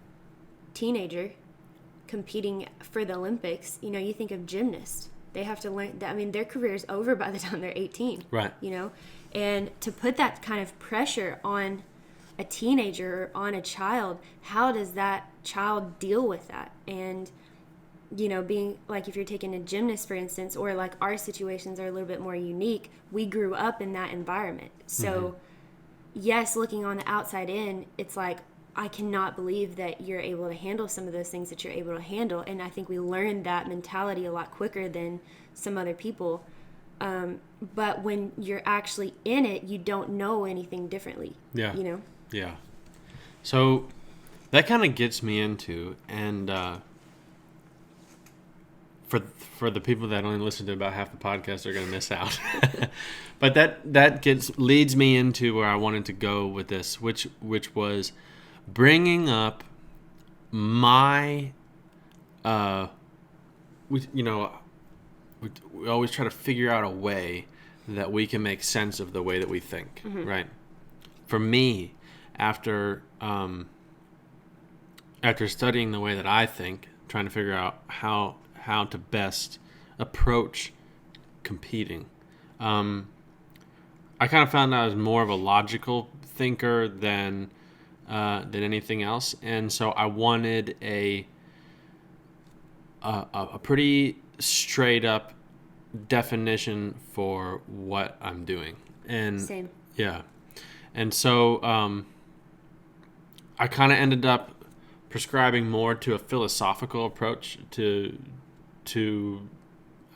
teenager competing for the Olympics, you think of gymnasts. They have to learn that, their career's over by the time they're 18. Right. And to put that kind of pressure on a teenager or on a child, how does that child deal with that? And, being like, if you're taking a gymnast, for instance, or like our situations are a little bit more unique, we grew up in that environment. So, yes, looking on the outside in, it's like, I cannot believe that you're able to handle some of those things that you're able to handle. And I think we learned that mentality a lot quicker than some other people. But when you're actually in it, you don't know anything differently. Yeah. Yeah. So that kind of gets me into, and for the people that only listen to about half the podcast, they're going to miss out. But that leads me into where I wanted to go with this, which was bringing up my we always try to figure out a way that we can make sense of the way that we think, right? For me, after studying the way that I think, trying to figure out how to best approach competing, I kind of found I was more of a logical thinker than anything else, and so I wanted a pretty straight up definition for what I'm doing. And same. Yeah. And so I kind of ended up prescribing more to a philosophical approach to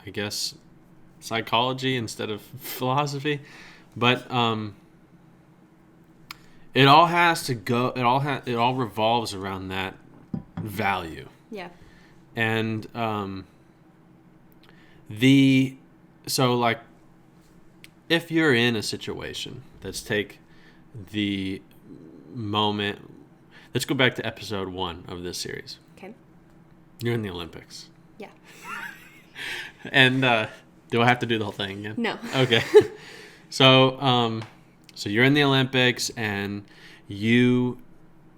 I guess psychology instead of philosophy. But it all revolves around that value. Yeah. And so like, if you're in a situation, let's take the moment, let's go back to episode 1 of this series. Okay. You're in the Olympics. Yeah. And do I have to do the whole thing again? No. Okay. So you're in the Olympics and you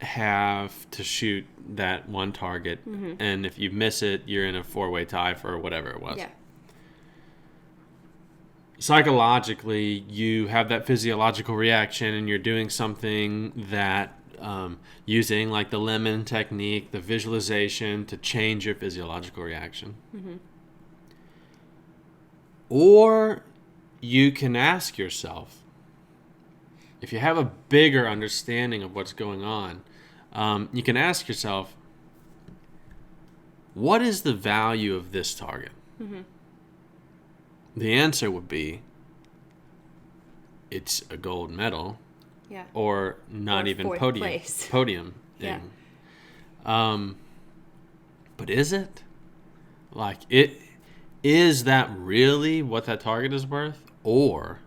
have to shoot that one target, and if you miss it, you're in a 4-way tie for whatever it was. Yeah. Psychologically, you have that physiological reaction, and you're doing something that using like the lemon technique, the visualization, to change your physiological reaction. Or you can ask yourself, if you have a bigger understanding of what's going on, you can ask yourself, what is the value of this target? Mm-hmm. The answer would be, it's a gold medal, Yeah. or not Or even fourth podium. place. Podium. Yeah. But is it? Like, is that really what that target is worth? Or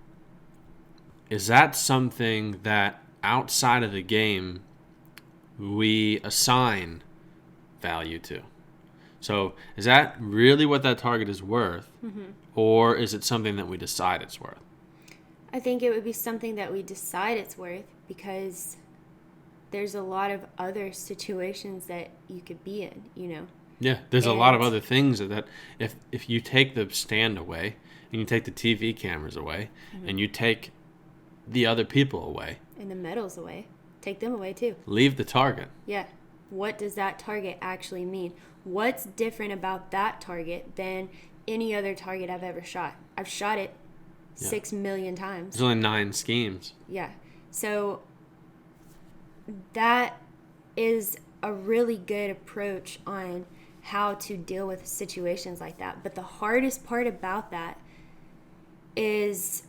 is that something that outside of the game we assign value to? So is that really what that target is worth? Mm-hmm. Or is it something that we decide it's worth? I think it would be something that we decide it's worth, because there's a lot of other situations that you could be in, you know. Yeah, there's a lot of And- other things that if you take the stand away, and you take the TV cameras away, and you take the other people away, And the medals away. Take them away too. leave the target. Yeah. What does that target actually mean? What's different about that target than any other target I've ever shot? I've shot it 6 million times. There's only 9 schemes. Yeah. So that is a really good approach on how to deal with situations like that. But the hardest part about that is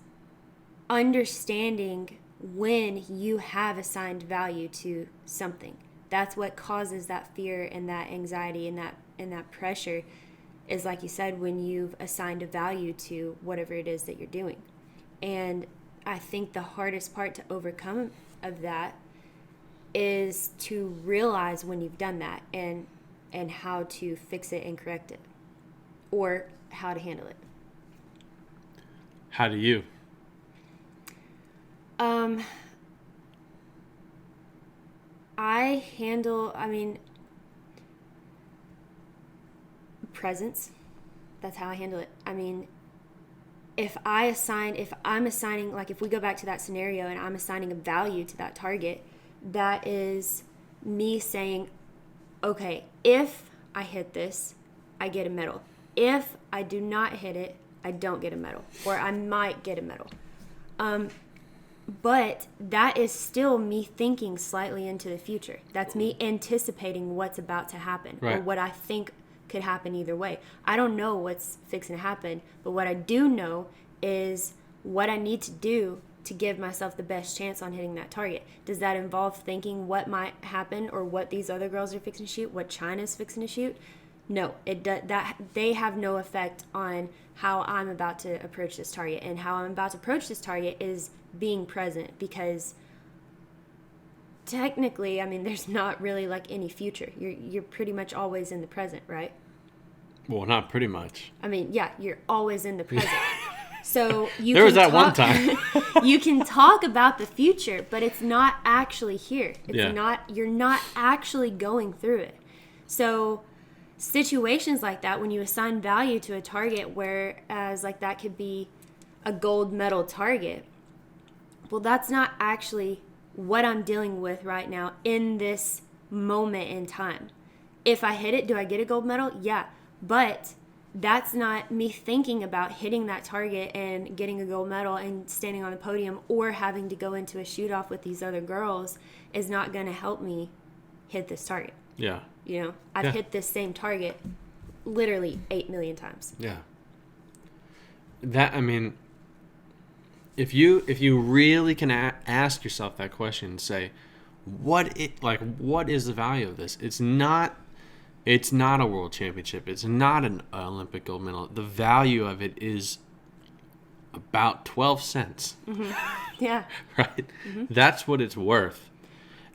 understanding when you have assigned value to something. That's what causes that fear and that anxiety and that pressure, is, like you said, when you've assigned a value to whatever it is that you're doing. And I think the hardest part to overcome of that is to realize when you've done that, and how to fix it and correct it, or how to handle it. How do you? Presence. That's how I handle it. I mean, if I'm assigning, like, if we go back to that scenario and I'm assigning a value to that target, that is me saying, okay, if I hit this, I get a medal. If I do not hit it, I don't get a medal, or I might get a medal. But that is still me thinking slightly into the future. That's me anticipating what's about to happen, or Right. what I think could happen either way. I don't know what's fixing to happen, but what I do know is what I need to do to give myself the best chance on hitting that target. Does that involve thinking what might happen, or what these other girls are fixing to shoot, what China's fixing to shoot? No, that they have no effect on how I'm about to approach this target. And how I'm about to approach this target is being present, because technically, I mean, there's not really like any future. You're pretty much always in the present, right? Well, not pretty much. I mean, yeah, you're always in the present. So There was that one time. You can talk about the future, but it's not actually here. Yeah. You're not actually going through it. So situations like that, when you assign value to a target, whereas like that could be a gold medal target, well, that's not actually what I'm dealing with right now in this moment in time. If I hit it, do I get a gold medal? Yeah. But that's not me thinking about hitting that target and getting a gold medal and standing on the podium, or having to go into a shoot off with these other girls is not going to help me hit this target. Yeah. You know, I've hit this same target literally 8 million times. Yeah. That, I mean, if you really can ask yourself that question and say, what is the value of this? It's not a world championship. It's not an Olympic gold medal. The value of it is about 12 cents. Mm-hmm. Yeah. Right? Mm-hmm. That's what it's worth.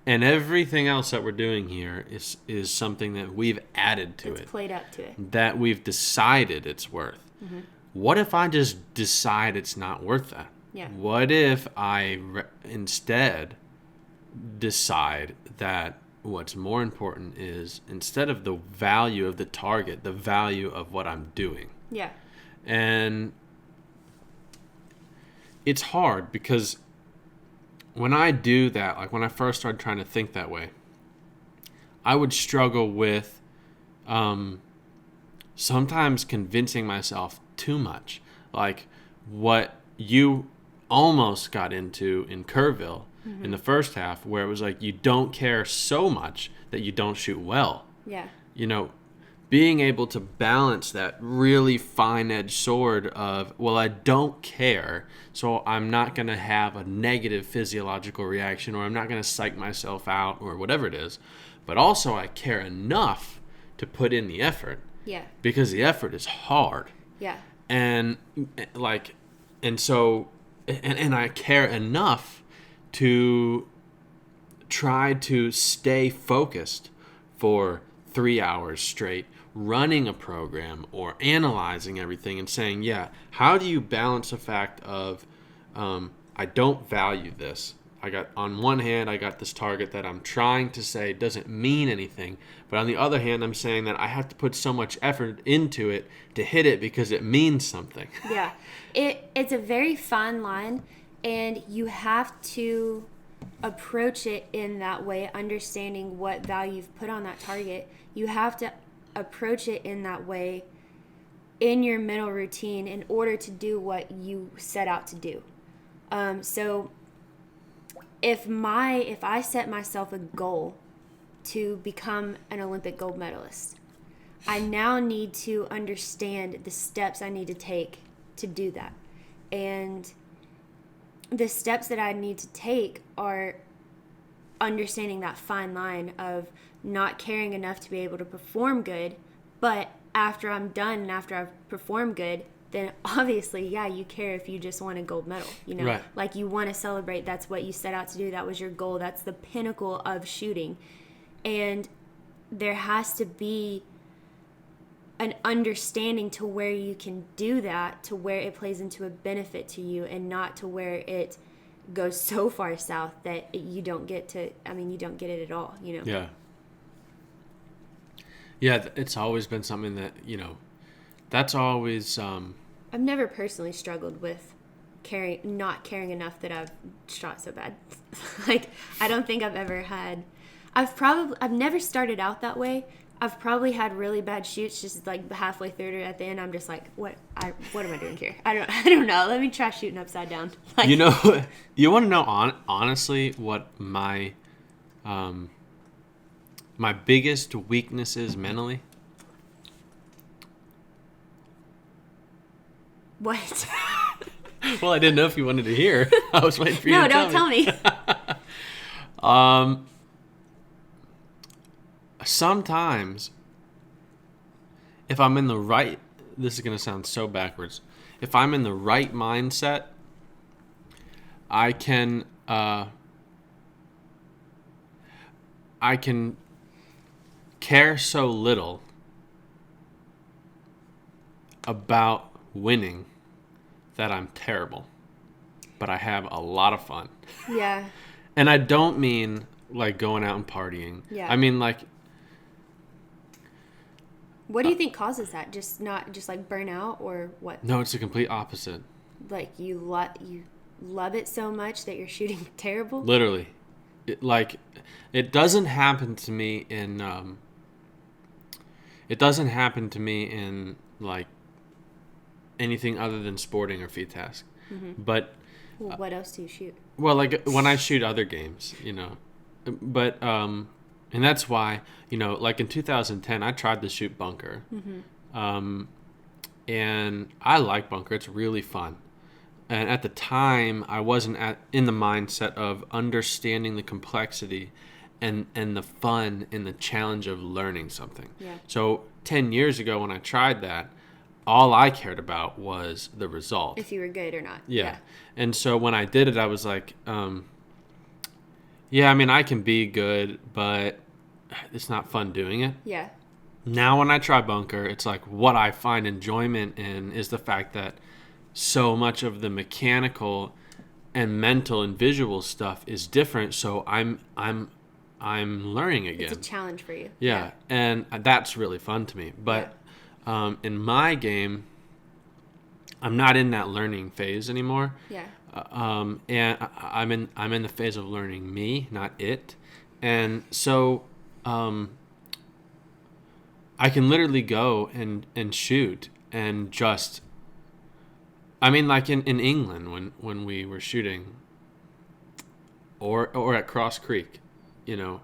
And everything else that we're doing here is something that we've added to it. It's played up to it. That we've decided it's worth. Mm-hmm. What if I just decide it's not worth that? Yeah. What if I instead decide that what's more important is, instead of the value of the target, the value of what I'm doing? Yeah. And it's hard, because when I do that, like when I first started trying to think that way, I would struggle with sometimes convincing myself too much. Like what you almost got into in Kerrville, in the first half, where it was like you don't care so much that you don't shoot well. Yeah. You know, being able to balance that really fine-edged sword of, well, I don't care, so I'm not going to have a negative physiological reaction, or I'm not going to psych myself out, or whatever it is. But also I care enough to put in the effort. Yeah. Because the effort is hard. Yeah. And so I care enough to try to stay focused for 3 hours straight, running a program or analyzing everything and saying, yeah, how do you balance the fact of I don't value this? On one hand, I got this target that I'm trying to say doesn't mean anything, but on the other hand, I'm saying that I have to put so much effort into it to hit it because it means something. Yeah. It's a very fine line, and you have to approach it in that way, understanding what value you've put on that target. You have to approach it in that way in your mental routine in order to do what you set out to do. So if I set myself a goal to become an Olympic gold medalist, I now need to understand the steps I need to take to do that. And the steps that I need to take are understanding that fine line of not caring enough to be able to perform good, but after I'm done and after I've performed good, then obviously, yeah, you care if you just won a gold medal, Right. Like you want to celebrate. That's what you set out to do. That was your goal. That's the pinnacle of shooting. And there has to be an understanding to where you can do that, to where it plays into a benefit to you, and not to where it goes so far south that you don't get it at all, Yeah. Yeah, it's always been something that, that's always... I've never personally struggled with not caring enough that I've shot so bad. Like, I don't think I've ever had... I've never started out that way. I've probably had really bad shoots, just like halfway through it, at the end I'm just like, what am I doing here? I don't know. Let me try shooting upside down. Like, you want to know honestly what my my biggest weakness is mentally? What? Well, I didn't know if you wanted to hear. I was waiting for you to No, don't tell me. Sometimes, if I'm in the right... This is going to sound so backwards. If I'm in the right mindset, I can care so little about winning that I'm terrible, but I have a lot of fun. Yeah. And I don't mean like going out and partying. Yeah. I mean like... What do you think causes that? Just like burnout, or what? No, it's the complete opposite. Like you love it so much that you're shooting terrible? Literally. It doesn't happen to me in like anything other than sporting or feed task. Mm-hmm. But Well, what else do you shoot? well, like when I shoot other games, but and that's why, like in 2010, I tried to shoot bunker. Mm-hmm. And I like bunker. It's really fun. And at the time, I wasn't in the mindset of understanding the complexity and the fun and the challenge of learning something. Yeah. So 10 years ago when I tried that, all I cared about was the result. If you were good or not. Yeah. And so when I did it, I was like, yeah, I mean, I can be good, but it's not fun doing it. Yeah. Now when I try bunker, it's like what I find enjoyment in is the fact that so much of the mechanical and mental and visual stuff is different. So I'm learning again. It's a challenge for you. Yeah. And that's really fun to me. But in my game, I'm not in that learning phase anymore. Yeah. And I'm in the phase of learning me, not it. And so I can literally go and shoot and just... I mean, like in England when we were shooting, or at Cross Creek, you know.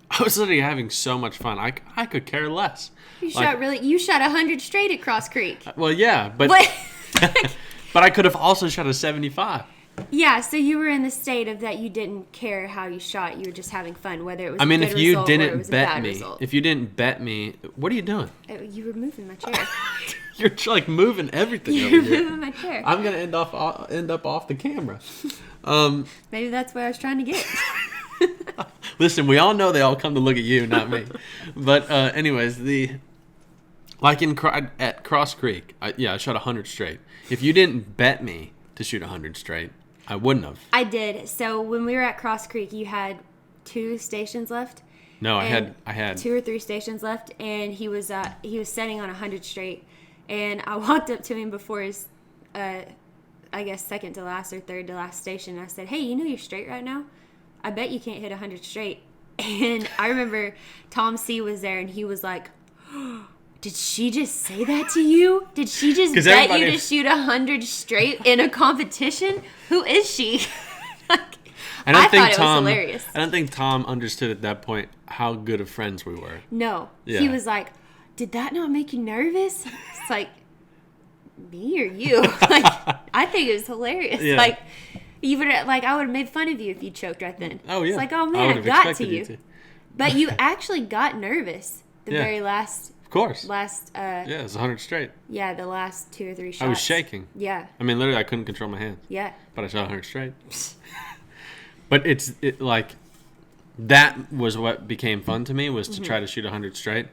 I was literally having so much fun. I could care less. You shot 100 straight at Cross Creek. Well, yeah, but but I could have also shot a 75. Yeah, so you were in the state of that you didn't care how you shot. You were just having fun, whether it was I mean, a good if you result or it didn't was a bet bad me, result. if you didn't bet me, what are you doing? You were moving my chair. You're like moving everything You over were here. moving my chair. I'm gonna end up off the camera. Maybe that's what I was trying to get. Listen, we all know they all come to look at you, not me. But anyways, at Cross Creek, I shot 100 straight. If you didn't bet me to shoot 100 straight, I wouldn't have. I did. So when we were at Cross Creek, you had 2 stations left. No, I had 2 or 3 stations left, and he was setting on 100 straight, and I walked up to him before his, I guess second to last or third to last station. And I said, "Hey, you know you're straight right now? I bet you can't hit 100 straight." And I remember Tom C was there, and he was like, "Did she just say that to you? Did she just bet you to shoot 100 straight in a competition? Who is she?" I thought it was hilarious. I don't think Tom understood at that point how good of friends we were. No. Yeah. He was like, "Did that not make you nervous?" It's like, me or you? Like, I think it was hilarious. Yeah. Like, you would I would have made fun of you if you choked right then. Oh, yeah. It's like, oh man, I got to you. But you actually got nervous the Yeah. very last. Of course. Yeah, it was 100 straight. the last 2 or 3 shots. I was shaking. Yeah. I mean, literally, I couldn't control my hands. Yeah. But I shot 100 straight. But that was what became fun to me, was to try to shoot 100 straight.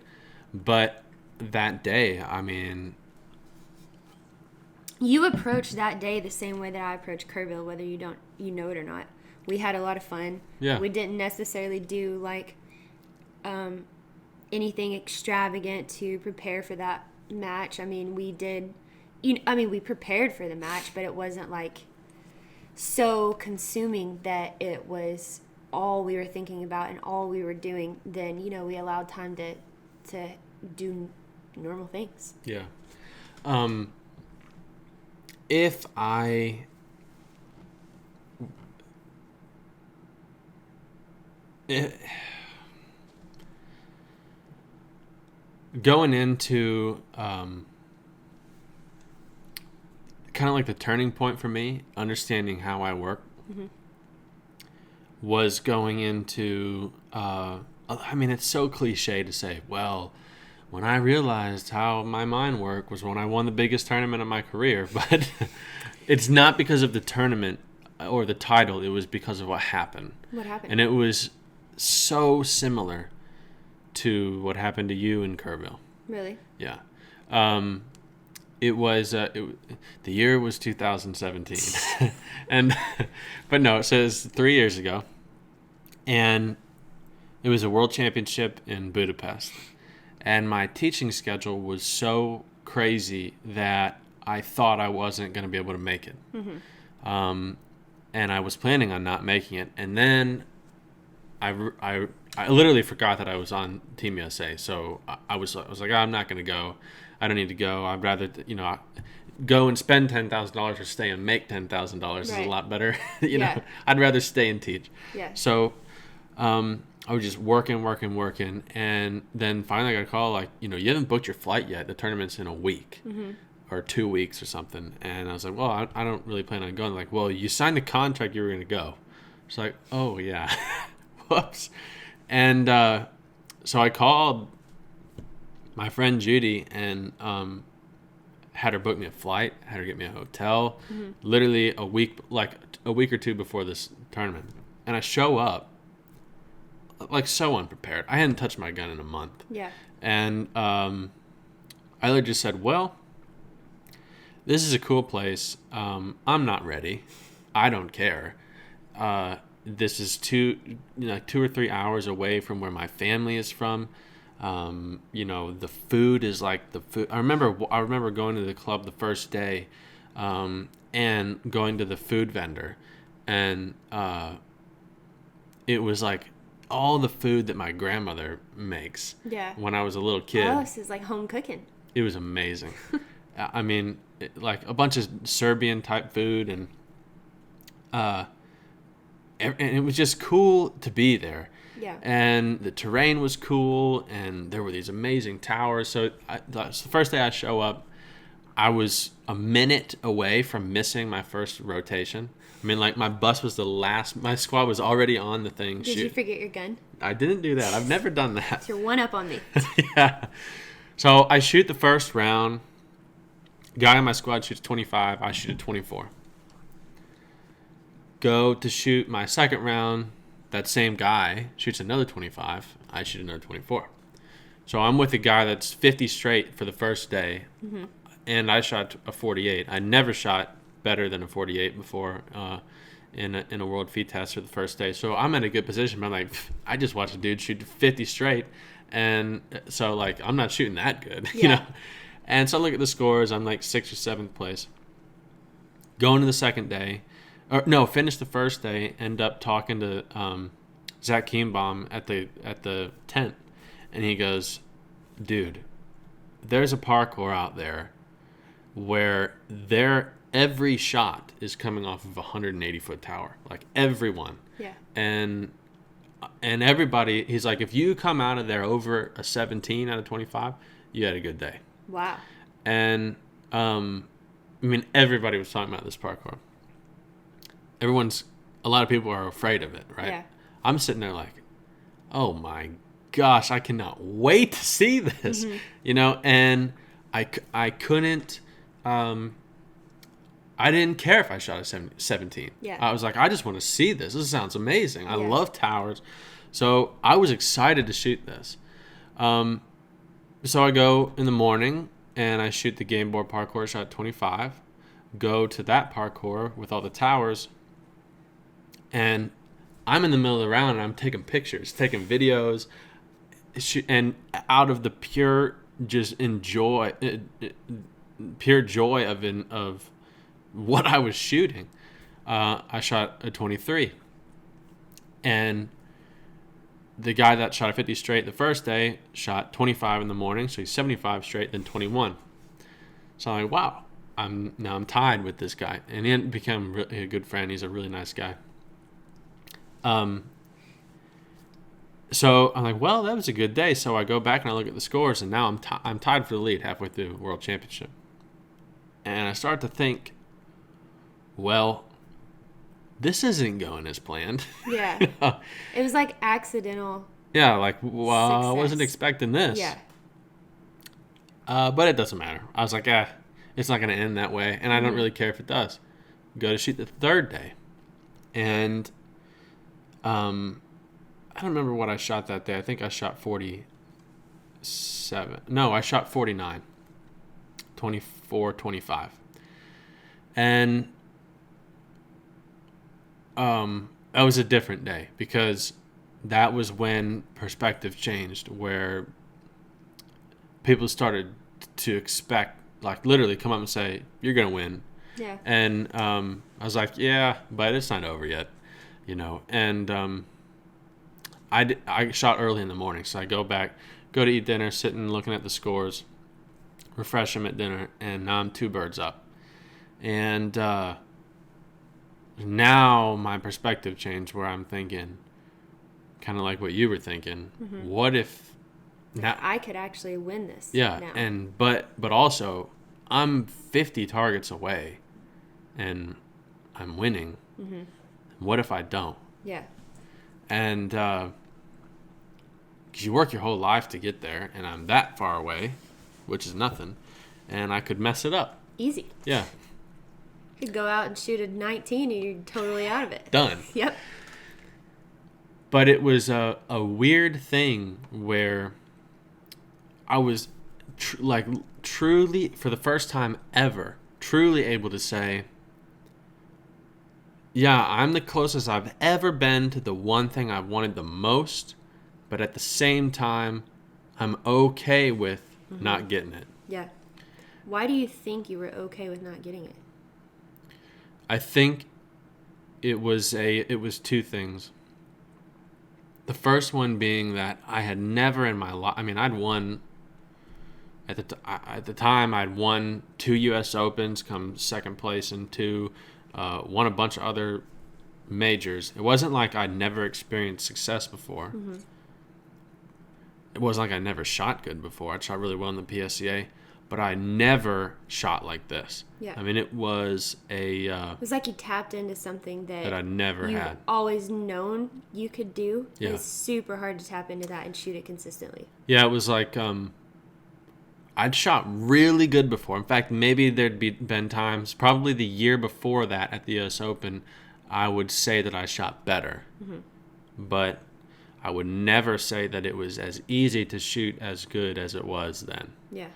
But that day, I mean, you approached that day the same way that I approached Kerrville, whether you know it or not. We had a lot of fun. Yeah. We didn't necessarily do anything extravagant to prepare for that match. I mean, we prepared for the match, but it wasn't like so consuming that it was all we were thinking about and all we were doing. Then, we allowed time to do normal things. yeah. If I going into kind of like the turning point for me, understanding how I work, was going into I mean, it's so cliche to say, well, when I realized how my mind worked was when I won the biggest tournament of my career. But it's not because of the tournament or the title. It was because of what happened. What happened? And it was so similar to what happened to you in Kerrville. Really? Yeah. It was the year was 2017. But no, it says 3 years ago. And it was a world championship in Budapest. And my teaching schedule was so crazy that I thought I wasn't going to be able to make it. And I was planning on not making it. And then I literally forgot that I was on Team USA. So I was like, I'm not going to go. I don't need to go. I'd rather, go and spend $10,000 or stay and make $10,000 is a lot better. Yeah. I'd rather stay and teach. Yeah. So I was just working. And then finally I got a call like, you haven't booked your flight yet. The tournament's in a week or 2 weeks or something. And I was like, well, I don't really plan on going. Like, well, you signed the contract, you were going to go. It's like, oh, yeah. Whoops. And so I called my friend Judy and had her book me a flight, had her get me a hotel, literally a week or two before this tournament. And I show up like so unprepared. I hadn't touched my gun in a month. Yeah. And I literally just said, well, this is a cool place. I'm not ready. I don't care. This is 2 or 3 hours away from where my family is from. The food is like the food. I remember going to the club the first day, and going to the food vendor, and it was like all the food that my grandmother makes. Yeah. When I was a little kid. Oh, this is like home cooking. It was amazing. I mean, like a bunch of Serbian type food, and and it was just cool to be there. Yeah. And the terrain was cool, and there were these amazing towers. So the first day I show up, I was a minute away from missing my first rotation. I mean, like, my bus was the last. My squad was already on the thing. Did you forget your gun? I didn't do that. I've never done that. It's your one up on me. Yeah. So I shoot the first round. Guy in my squad shoots 25. I shoot a 24. Go to shoot my second round. That same guy shoots another 25. I shoot another 24. So I'm with a guy that's 50 straight for the first day. Mm-hmm. And I shot a 48. I never shot better than a 48 before in a world feed test for the first day. So I'm in a good position. But I'm like, I just watched a dude shoot 50 straight. And so, like, I'm not shooting that good, Yeah. you know? And so I look at the scores. I'm like 6th or 7th place. Going to the second day. Finish the first day. End up talking to Zach Kienbaum at the tent. And he goes, dude, there's a parkour out there where every shot is coming off of a 180-foot tower. Like, everyone. Yeah. And everybody, he's like, if you come out of there over a 17 out of 25, you had a good day. Wow. And, everybody was talking about this parkour. A lot of people are afraid of it, right? Yeah. I'm sitting there like, oh my gosh, I cannot wait to see this, and I couldn't, I didn't care if I shot a 17. Yeah. I was like, I just want to see this. This sounds amazing. I Yeah. love towers. So I was excited to shoot this. So I go in the morning and I shoot the game board parkour, shot 25, go to that parkour with all the towers, and I'm in the middle of the round and I'm taking pictures, taking videos, and out of the pure joy of what I was shooting, I shot a 23. And the guy that shot a 50 straight the first day shot 25 in the morning, so he's 75 straight, then 21. So I'm like, wow, I'm tied with this guy, and he became a good friend. He's a really nice guy. So I'm like, well, that was a good day. So I go back and I look at the scores, and now I'm tied for the lead halfway through World Championship. And I start to think, well, this isn't going as planned. Yeah. It was like accidental. Yeah, like, well, success. I wasn't expecting this. Yeah. But it doesn't matter. I was like, it's not going to end that way, and I don't really care if it does. Go to shoot the third day, and I don't remember what I shot that day. I think I shot 47. No, I shot 49. 24, 25. And that was a different day, because that was when perspective changed, where people started to expect, like, literally come up and say, you're going to win. Yeah. And I was like, yeah, but it's not over yet, and I shot early in the morning, so I go to eat dinner, sitting looking at the scores, refresh them at dinner, and now I'm 2 birds up. And now my perspective changed, where I'm thinking, kind of like what you were thinking, what if now I could actually win this? Yeah, now. and but also I'm 50 targets away, and I'm winning. Mm-hmm. What if I don't? Yeah. And because you work your whole life to get there, and I'm that far away, which is nothing, and I could mess it up. Easy. Yeah. You could go out and shoot a 19 and you're totally out of it. Done. Yep. But it was a weird thing where I was truly, for the first time ever, truly able to say, yeah, I'm the closest I've ever been to the one thing I wanted the most, but at the same time, I'm okay with not getting it. Yeah. Why do you think you were okay with not getting it? I think it was 2 things. The first one being that I had never in my life, I'd won, at the time, I'd won 2 U.S. Opens, come second place in 2, won a bunch of other majors, it wasn't like I'd never experienced success before. Mm-hmm. It wasn't like I never shot good before. I shot really well in the PSCA, but I never shot like this. Yeah. I mean, it was it was like you tapped into something that I never you've had. always known you could do. Yeah. It's super hard to tap into that and shoot it consistently. Yeah, it was like I'd shot really good before. In fact, maybe been times, probably the year before that at the US Open, I would say that I shot better. Mm-hmm. But I would never say that it was as easy to shoot as good as it was then. Yeah.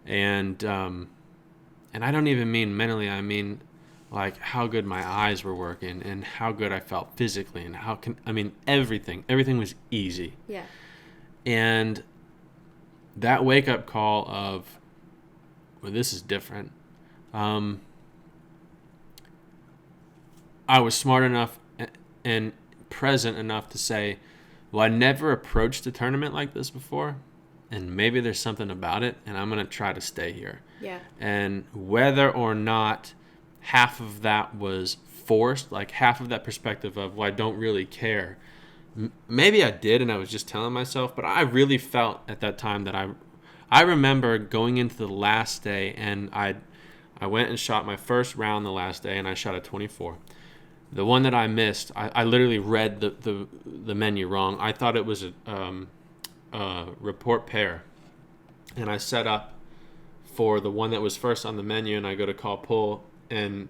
And I don't even mean mentally. I mean like how good my eyes were working and how good I felt physically and everything was easy. Yeah. And that wake-up call of, well, this is different. I was smart enough and present enough to say, well, I never approached a tournament like this before, and maybe there's something about it, and I'm going to try to stay here. Yeah. And whether or not half of that was forced, like half of that perspective of, well, I don't really care, maybe I did, and I was just telling myself, but I really felt at that time that I remember going into the last day, and I went and shot my first round the last day, and I shot a 24. The one that I missed, I literally read the menu wrong. I thought it was a report pair, and I set up for the one that was first on the menu, and I go to call pull, and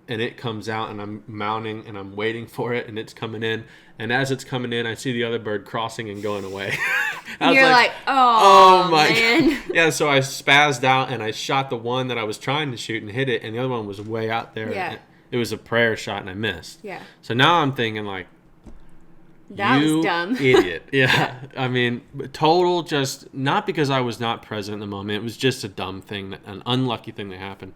it comes out, and I'm mounting, and I'm waiting for it, and it's coming in. And as it's coming in, I see the other bird crossing and going away. You're like, oh my man. God. Yeah, so I spazzed out, and I shot the one that I was trying to shoot and hit it, and the other one was way out there. Yeah. It was a prayer shot, and I missed. Yeah. So now I'm thinking, like, That you was dumb. idiot. Yeah. I mean, total just, not because I was not present in the moment. It was just a dumb thing, an unlucky thing that happened.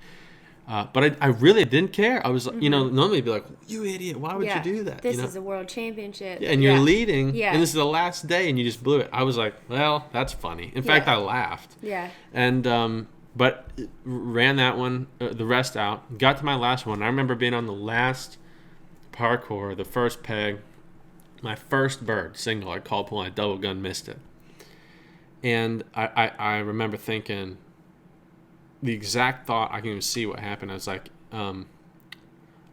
But I really didn't care. I was, normally I'd be like, you idiot, why would you do that? This is a world championship. Yeah, and you're leading, Yeah. and this is the last day, and you just blew it. I was like, well, that's funny. In fact, I laughed. Yeah. And, but ran that one, the rest out, got to my last one. I remember being on the last parkour, the first peg, my first bird, single, I called pull, I double gun, missed it. And I remember thinking, the exact thought, I can even see what happened. I was like, all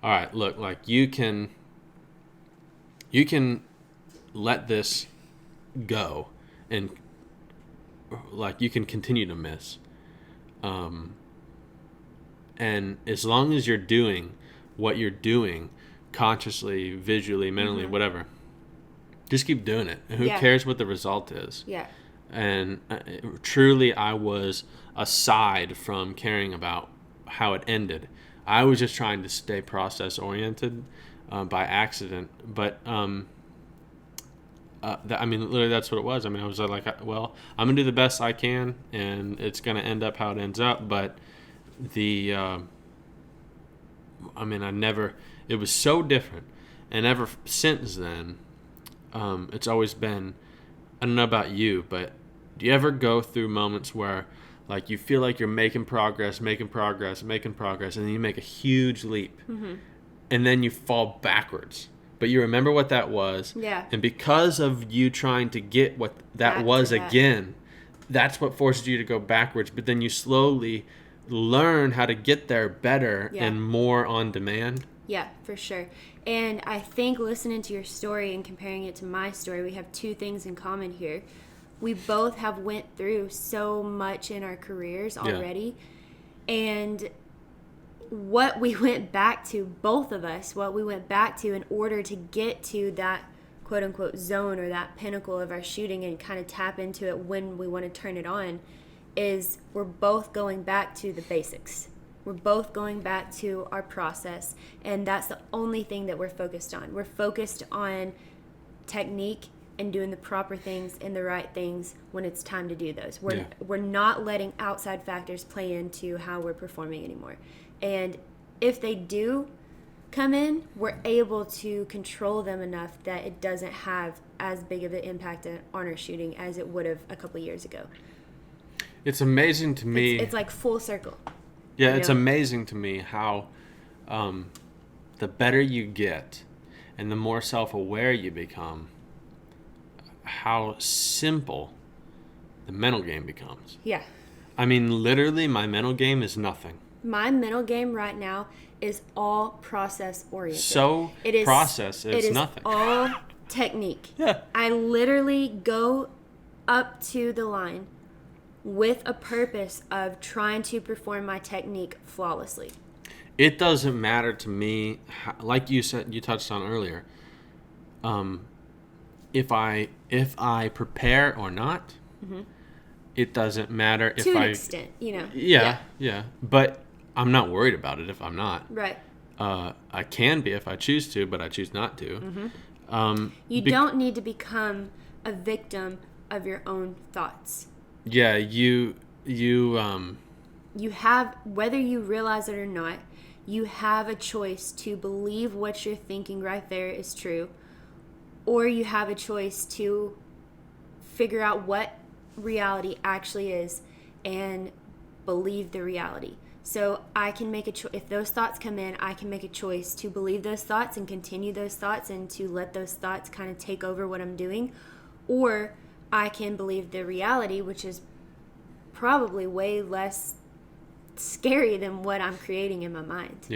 right, look, like you can let this go, and like you can continue to miss. And as long as you're doing what you're doing consciously, visually, mentally, whatever, just keep doing it. And who cares what the result is? Yeah. And truly, I was aside from caring about how it ended. I was just trying to stay process oriented by accident. But literally, that's what it was. I mean, I was like, well, I'm gonna do the best I can, and it's gonna end up how it ends up. But it was so different, and ever since then, it's always been. I don't know about you, but do you ever go through moments where, like, you feel like you're making progress, and then you make a huge leap, and then you fall backwards, but you remember what that was, and because of you trying to get what that was again, that's what forces you to go backwards, but then you slowly learn how to get there better and more on demand. Yeah, for sure. And I think listening to your story and comparing it to my story, we have two things in common here. We both have went through so much in our careers already. Yeah. And what we went back to, both of us, what we went back to in order to get to that quote-unquote zone or that pinnacle of our shooting and kind of tap into it when we want to turn it on, is we're both going back to the basics. We're both going back to our process, and that's the only thing that we're focused on. We're focused on technique and doing the proper things and the right things when it's time to do those. We're not letting outside factors play into how we're performing anymore. And if they do come in, we're able to control them enough that it doesn't have as big of an impact on our shooting as it would have a couple years ago. It's amazing to me. It's like full circle. Yeah, it's amazing to me how the better you get and the more self-aware you become, how simple the mental game becomes. Yeah. I mean, literally, my mental game is nothing. My mental game right now is all process oriented. So it is process is nothing. It is all technique. Yeah. I literally go up to the line with a purpose of trying to perform my technique flawlessly. It doesn't matter to me, like you said, you touched on earlier. If I prepare or not, it doesn't matter if to an extent, Yeah. But I'm not worried about it if I'm not. Right. I can be if I choose to, but I choose not to. You don't need to become a victim of your own thoughts. Yeah, you have, whether you realize it or not, you have a choice to believe what you're thinking right there is true, or you have a choice to figure out what reality actually is and believe the reality. So I can make a choice. If those thoughts come in, I can make a choice to believe those thoughts and continue those thoughts and to let those thoughts kind of take over what I'm doing, or I can believe the reality, which is probably way less scary than what I'm creating in my mind.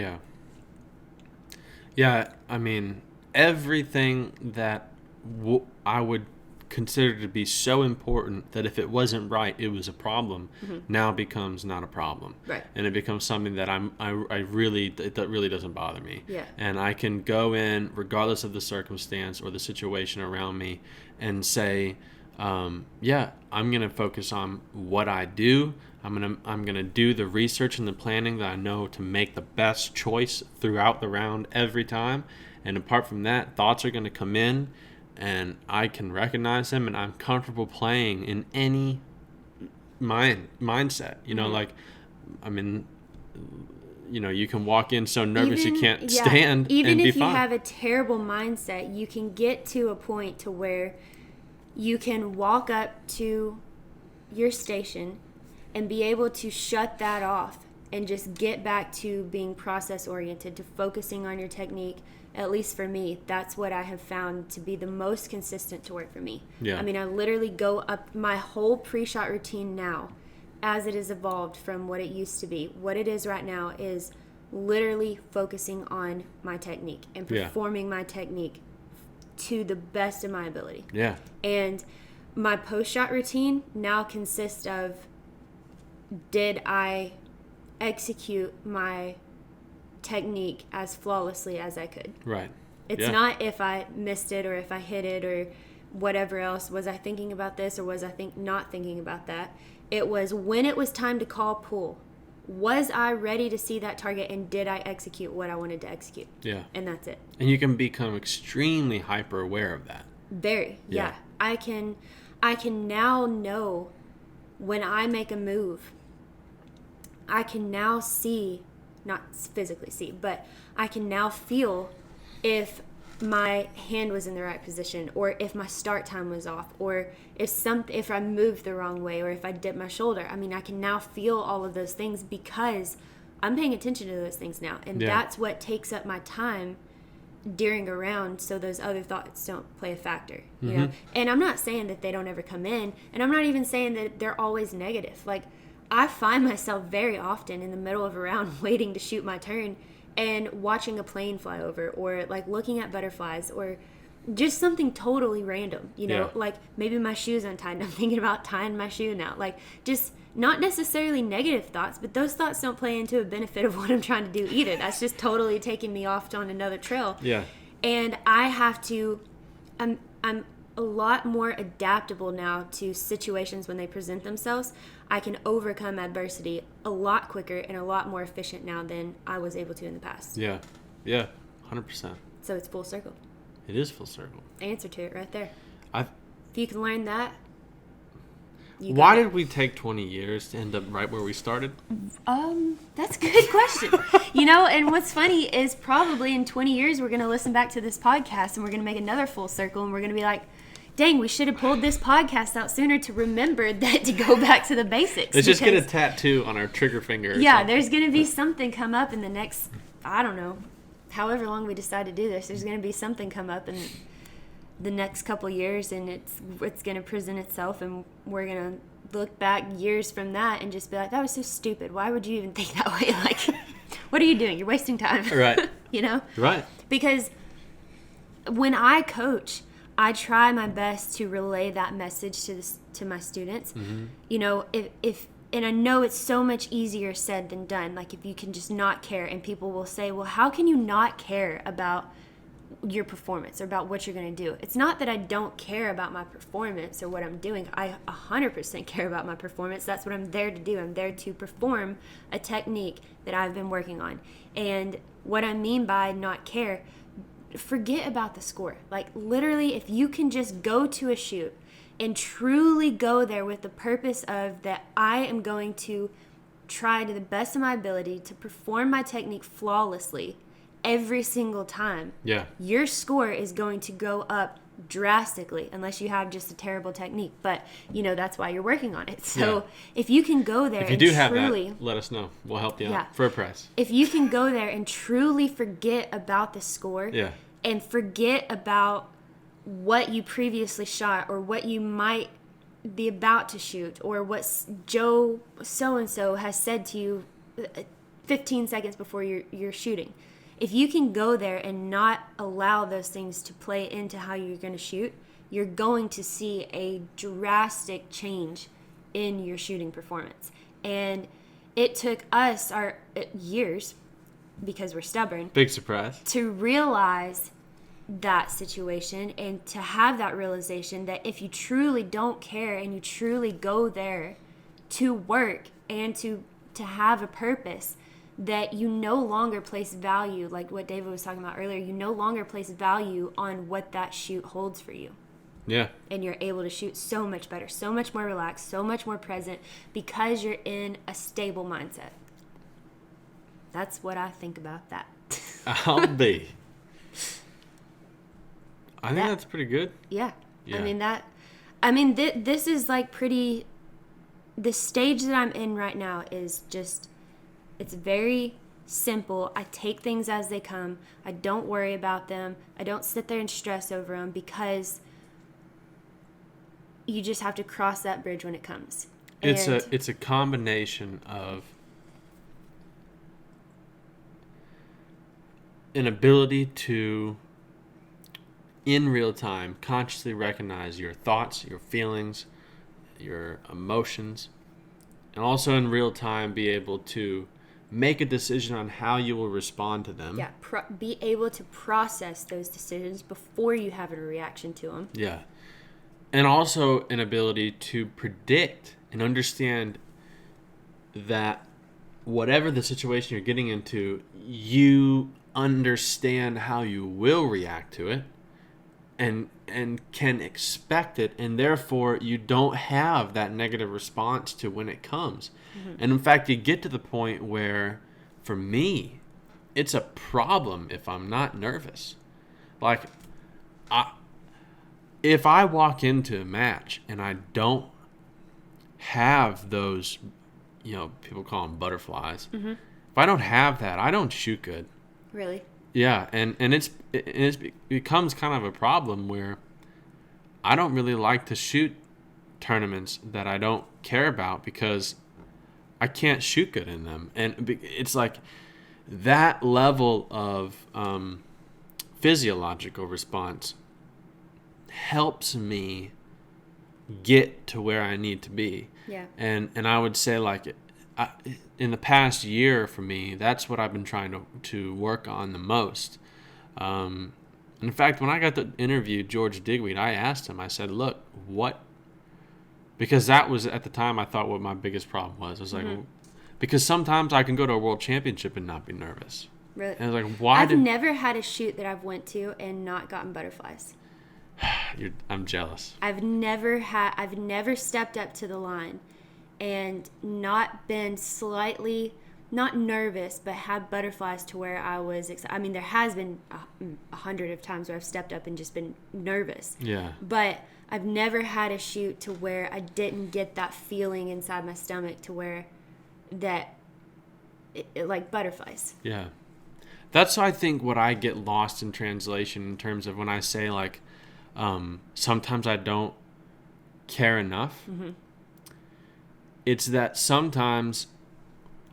Yeah, I mean, everything that I would consider to be so important that if it wasn't right, it was a problem, now becomes not a problem. Right. And it becomes something that that really doesn't bother me. Yeah. And I can go in, regardless of the circumstance or the situation around me, and say, I'm going to focus on what I do. I'm going to do the research and the planning that I know to make the best choice throughout the round every time. And apart from that, thoughts are going to come in and I can recognize them, and I'm comfortable playing in any mindset. Like, I mean, you can walk in so nervous you can't stand even and be if you fine. have a terrible mindset, you can get to a point to where you can walk up to your station and be able to shut that off and just get back to being process oriented, to focusing on your technique. At least for me, that's what I have found to be the most consistent to work for me. Yeah. I mean, I literally go up my whole pre-shot routine now, as it has evolved from what it used to be. What it is right now is literally focusing on my technique and performing my technique to the best of my ability. Yeah. And my post-shot routine now consists of, did I execute my technique as flawlessly as I could? Right. It's not if I missed it or if I hit it or whatever else. Was I thinking about this or was I not thinking about that? It was when it was time to call pull. Was I ready to see that target and did I execute what I wanted to execute? Yeah. And that's it. And you can become extremely hyper aware of that. Very. Yeah. I can now know when I make a move. I can now see, not physically see, but I can now feel if my hand was in the right position, or if my start time was off, or if I moved the wrong way, or if I dipped my shoulder. I mean, I can now feel all of those things because I'm paying attention to those things now, and that's what takes up my time during a round, so those other thoughts don't play a factor, you know. And I'm not saying that they don't ever come in, and I'm not even saying that they're always negative. Like, I find myself very often in the middle of a round waiting to shoot my turn and watching a plane fly over, or like looking at butterflies, or just something totally random, you know. Like maybe my shoe's untied and I'm thinking about tying my shoe now. Like, just not necessarily negative thoughts, but those thoughts don't play into a benefit of what I'm trying to do either. That's just totally taking me off on another trail. Yeah. And I have to, I'm a lot more adaptable now to situations when they present themselves. I can overcome adversity a lot quicker and a lot more efficient now than I was able to in the past. Yeah, 100%. So it's full circle. It is full circle. Answer to it right there. If you can learn that. Why did we take 20 years to end up right where we started? That's a good question. You know, and what's funny is probably in 20 years we're going to listen back to this podcast and we're going to make another full circle and we're going to be like, dang, we should have pulled this podcast out sooner to remember that to go back to the basics. Let's just get a tattoo on our trigger finger. Yeah, there's going to be something come up in the next, I don't know, however long we decide to do this, there's going to be something come up in the next couple years, and it's going to present itself, and we're going to look back years from that and just be like, that was so stupid. Why would you even think that way? Like, what are you doing? You're wasting time. Right. You know? Right. Because when I coach, I try my best to relay that message to my students. Mm-hmm. You know, if and I know it's so much easier said than done. Like, if you can just not care, and people will say, well, how can you not care about your performance or about what you're going to do? It's not that I don't care about my performance or what I'm doing. I 100% care about my performance. That's what I'm there to do. I'm there to perform a technique that I've been working on. And what I mean by not care, forget about the score. Like, literally, if you can just go to a shoot and truly go there with the purpose of that I am going to try to the best of my ability to perform my technique flawlessly every single time, yeah, your score is going to go up drastically, unless you have just a terrible technique. But, you know, that's why you're working on it. So if you can go there if you and do have truly, that, let us know. We'll help you Yeah. out for a price. if you can go there and truly forget about the score Yeah. and forget about what you previously shot or what you might be about to shoot or what Joe so-and-so has said to you 15 seconds before you're shooting. If you can go there and not allow those things to play into how you're going to shoot, you're going to see a drastic change in your shooting performance. And it took us our years, because we're stubborn, Big surprise. to realize that situation and to have that realization that if you truly don't care and you truly go there to work and to have a purpose, that you no longer place value, like what David was talking about earlier, you no longer place value on what that shoot holds for you. Yeah. And you're able to shoot so much better, so much more relaxed, so much more present, because you're in a stable mindset. That's what I think about that. I'll be. I think Yeah. that's pretty good. Yeah. Yeah. This is like pretty, the stage that I'm in right now is just, it's very simple. I take things as they come. I don't worry about them. I don't sit there and stress over them, because you just have to cross that bridge when it comes. It's a combination of an ability to, in real time, consciously recognize your thoughts, your feelings, your emotions, and also in real time be able to make a decision on how you will respond to them. Yeah, be able to process those decisions before you have a reaction to them. Yeah. And also an ability to predict and understand that whatever the situation you're getting into, you understand how you will react to it and can expect it, and therefore you don't have that negative response to when it comes. Mm-hmm. And in fact, you get to the point where, for me, it's a problem if I'm not nervous. Like, if I walk into a match and I don't have those, people call them butterflies. Mm-hmm. If I don't have that, I don't shoot good. Really? Yeah, and it becomes kind of a problem where I don't really like to shoot tournaments that I don't care about because I can't shoot good in them. And it's like that level of physiological response helps me get to where I need to be. Yeah. And I would say, like, in the past year for me, that's what I've been trying to work on the most. In fact, when I got to interview George Digweed, I asked him, I said, look, because that was at the time I thought what my biggest problem was. I was like, Mm-hmm. because sometimes I can go to a world championship and not be nervous. Really? And I was like, why I've never had a shoot that I've went to and not gotten butterflies. I'm jealous. I've never stepped up to the line and not been slightly, not nervous, but had butterflies to where I was excited. There has been 100 of times where I've stepped up and just been nervous. Yeah. But I've never had a shoot to where I didn't get that feeling inside my stomach to where that, like butterflies. Yeah. That's, I think, what I get lost in translation in terms of when I say, like, sometimes I don't care enough. Mm-hmm. It's that sometimes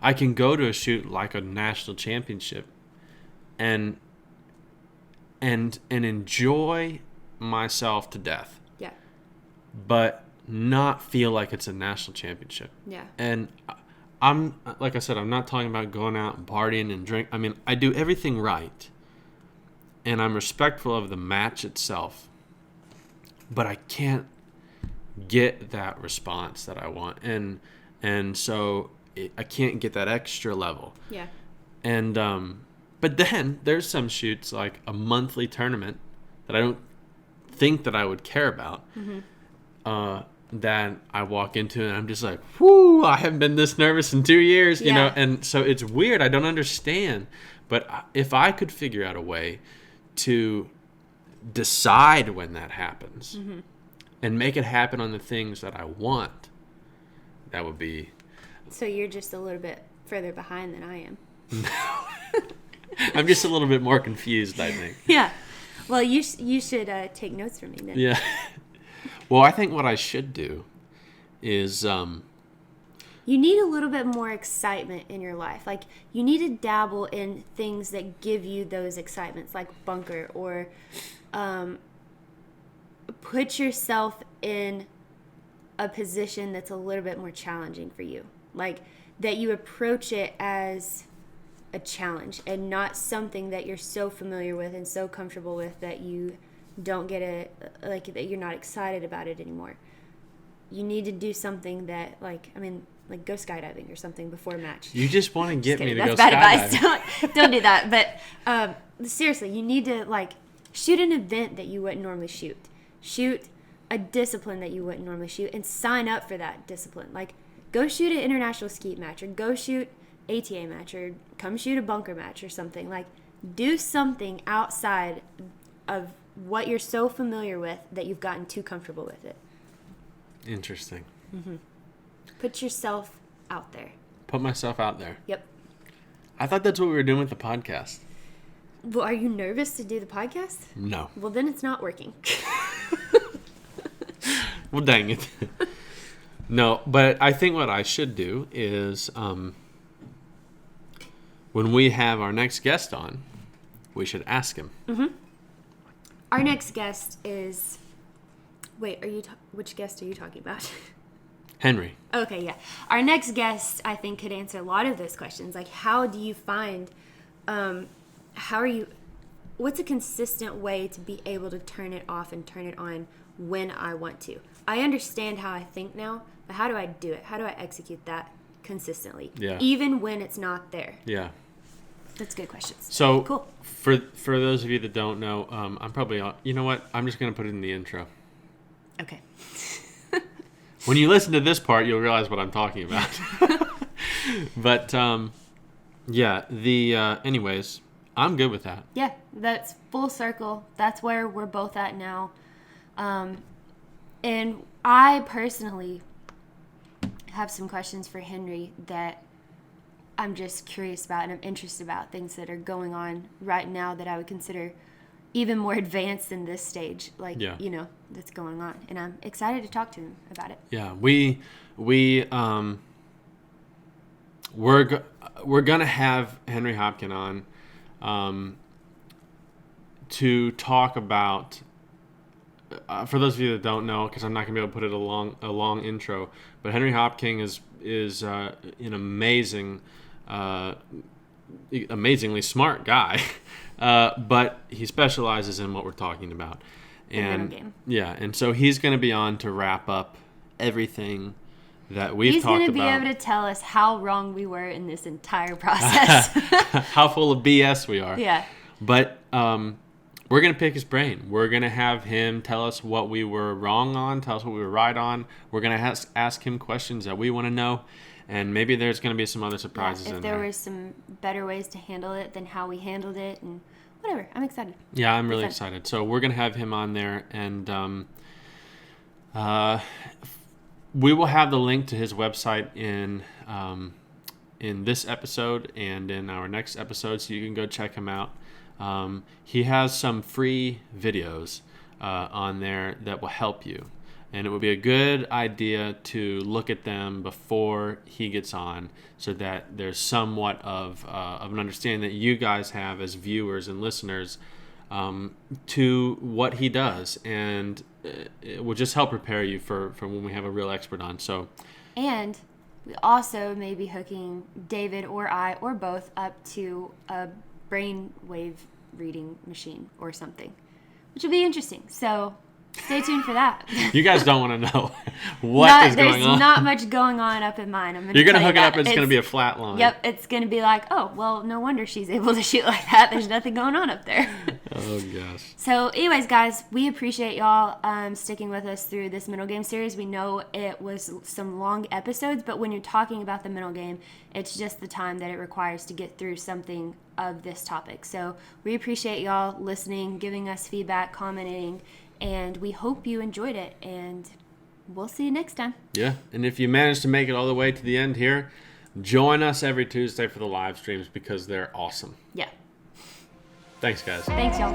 I can go to a shoot like a national championship and enjoy myself to death. Yeah. But not feel like it's a national championship. Yeah. And I'm, like I said, I'm not talking about going out and partying and drink. I mean, I do everything right. And I'm respectful of the match itself. But I can't get that response that I want. And so I can't get that extra level. Yeah. And but then there's some shoots like a monthly tournament that I don't think that I would care about. Mm-hmm. That I walk into and I'm just like, whoo, I haven't been this nervous in 2 years, you know? And so it's weird. I don't understand. But if I could figure out a way to decide when that happens mm-hmm. and make it happen on the things that I want, that would be... So you're just a little bit further behind than I am. I'm just a little bit more confused, I think. Yeah. Well, you should take notes from me then. Yeah. Well, I think what I should do is... you need a little bit more excitement in your life. Like, you need to dabble in things that give you those excitements, like bunker, or put yourself in a position that's a little bit more challenging for you. Like, that you approach it as a challenge and not something that you're so familiar with and so comfortable with that you don't get it, like, that you're not excited about it anymore. You need to do something that, like go skydiving or something before a match. You just want to get me to That's go bad skydiving. Advice. Don't do that. But seriously, you need to, like, shoot an event that you wouldn't normally shoot. Shoot a discipline that you wouldn't normally shoot and sign up for that discipline. Like, go shoot an international skeet match, or go shoot ATA match, or come shoot a bunker match or something. Like, do something outside of what you're so familiar with that you've gotten too comfortable with it. Interesting. Mm-hmm. Put yourself out there. Put myself out there. Yep. I thought that's what we were doing with the podcast. Well, are you nervous to do the podcast? No. Well, then it's not working. Well, dang it. No, but I think what I should do is when we have our next guest on, we should ask him. Mm-hmm. Our next guest is... Wait, which guest are you talking about? Henry. Okay, yeah. Our next guest, I think, could answer a lot of those questions. Like, how do you find... what's a consistent way to be able to turn it off and turn it on when I want to? I understand how I think now, but how do I do it? How do I execute that consistently? Yeah. Even when it's not there? Yeah. That's good questions. So, cool. For those of you that don't know, I'm probably... You know what? I'm just going to put it in the intro. Okay. When you listen to this part, you'll realize what I'm talking about. But, yeah, anyways, I'm good with that. Yeah, that's full circle. That's where we're both at now. And I personally have some questions for Henry that I'm just curious about and I'm interested about, things that are going on right now that I would consider even more advanced in this stage, like, yeah. You know, that's going on. And I'm excited to talk to him about it. Yeah, we're going to have Henry Hopkin on to talk about, for those of you that don't know, because I'm not going to be able to put it a long intro, but Henry Hopkin is an amazingly smart guy, but he specializes in what we're talking about. And game. Yeah, and so he's going to be on to wrap up everything that we've talked about. He's going to be able to tell us how wrong we were in this entire process. How full of BS we are. Yeah. But we're going to pick his brain. We're going to have him tell us what we were wrong on, tell us what we were right on. We're going to ask him questions that we want to know. And maybe there's going to be some other surprises in there. If there were some better ways to handle it than how we handled it, and whatever. I'm excited. Yeah, I'm really excited. So we're going to have him on there, and we will have the link to his website in this episode and in our next episode, so you can go check him out. He has some free videos on there that will help you. And it would be a good idea to look at them before he gets on, so that there's somewhat of an understanding that you guys have as viewers and listeners to what he does. And it will just help prepare you for when we have a real expert on. So, and we also may be hooking David or I or both up to a brainwave reading machine or something, which will be interesting. So stay tuned for that. You guys don't want to know what is going on. There's not much going on up in mine. You're going to hook it up and it's going to be a flat line. Yep, it's going to be like, oh, well, no wonder she's able to shoot like that. There's nothing going on up there. Oh, gosh. So anyways, guys, we appreciate y'all sticking with us through this middle game series. We know it was some long episodes, but when you're talking about the middle game, it's just the time that it requires to get through something of this topic. So we appreciate y'all listening, giving us feedback, commenting, and we hope you enjoyed it, and we'll see you next time. Yeah, and if you manage to make it all the way to the end here, join us every Tuesday for the live streams, because they're awesome. Yeah. Thanks, guys. Thanks, y'all.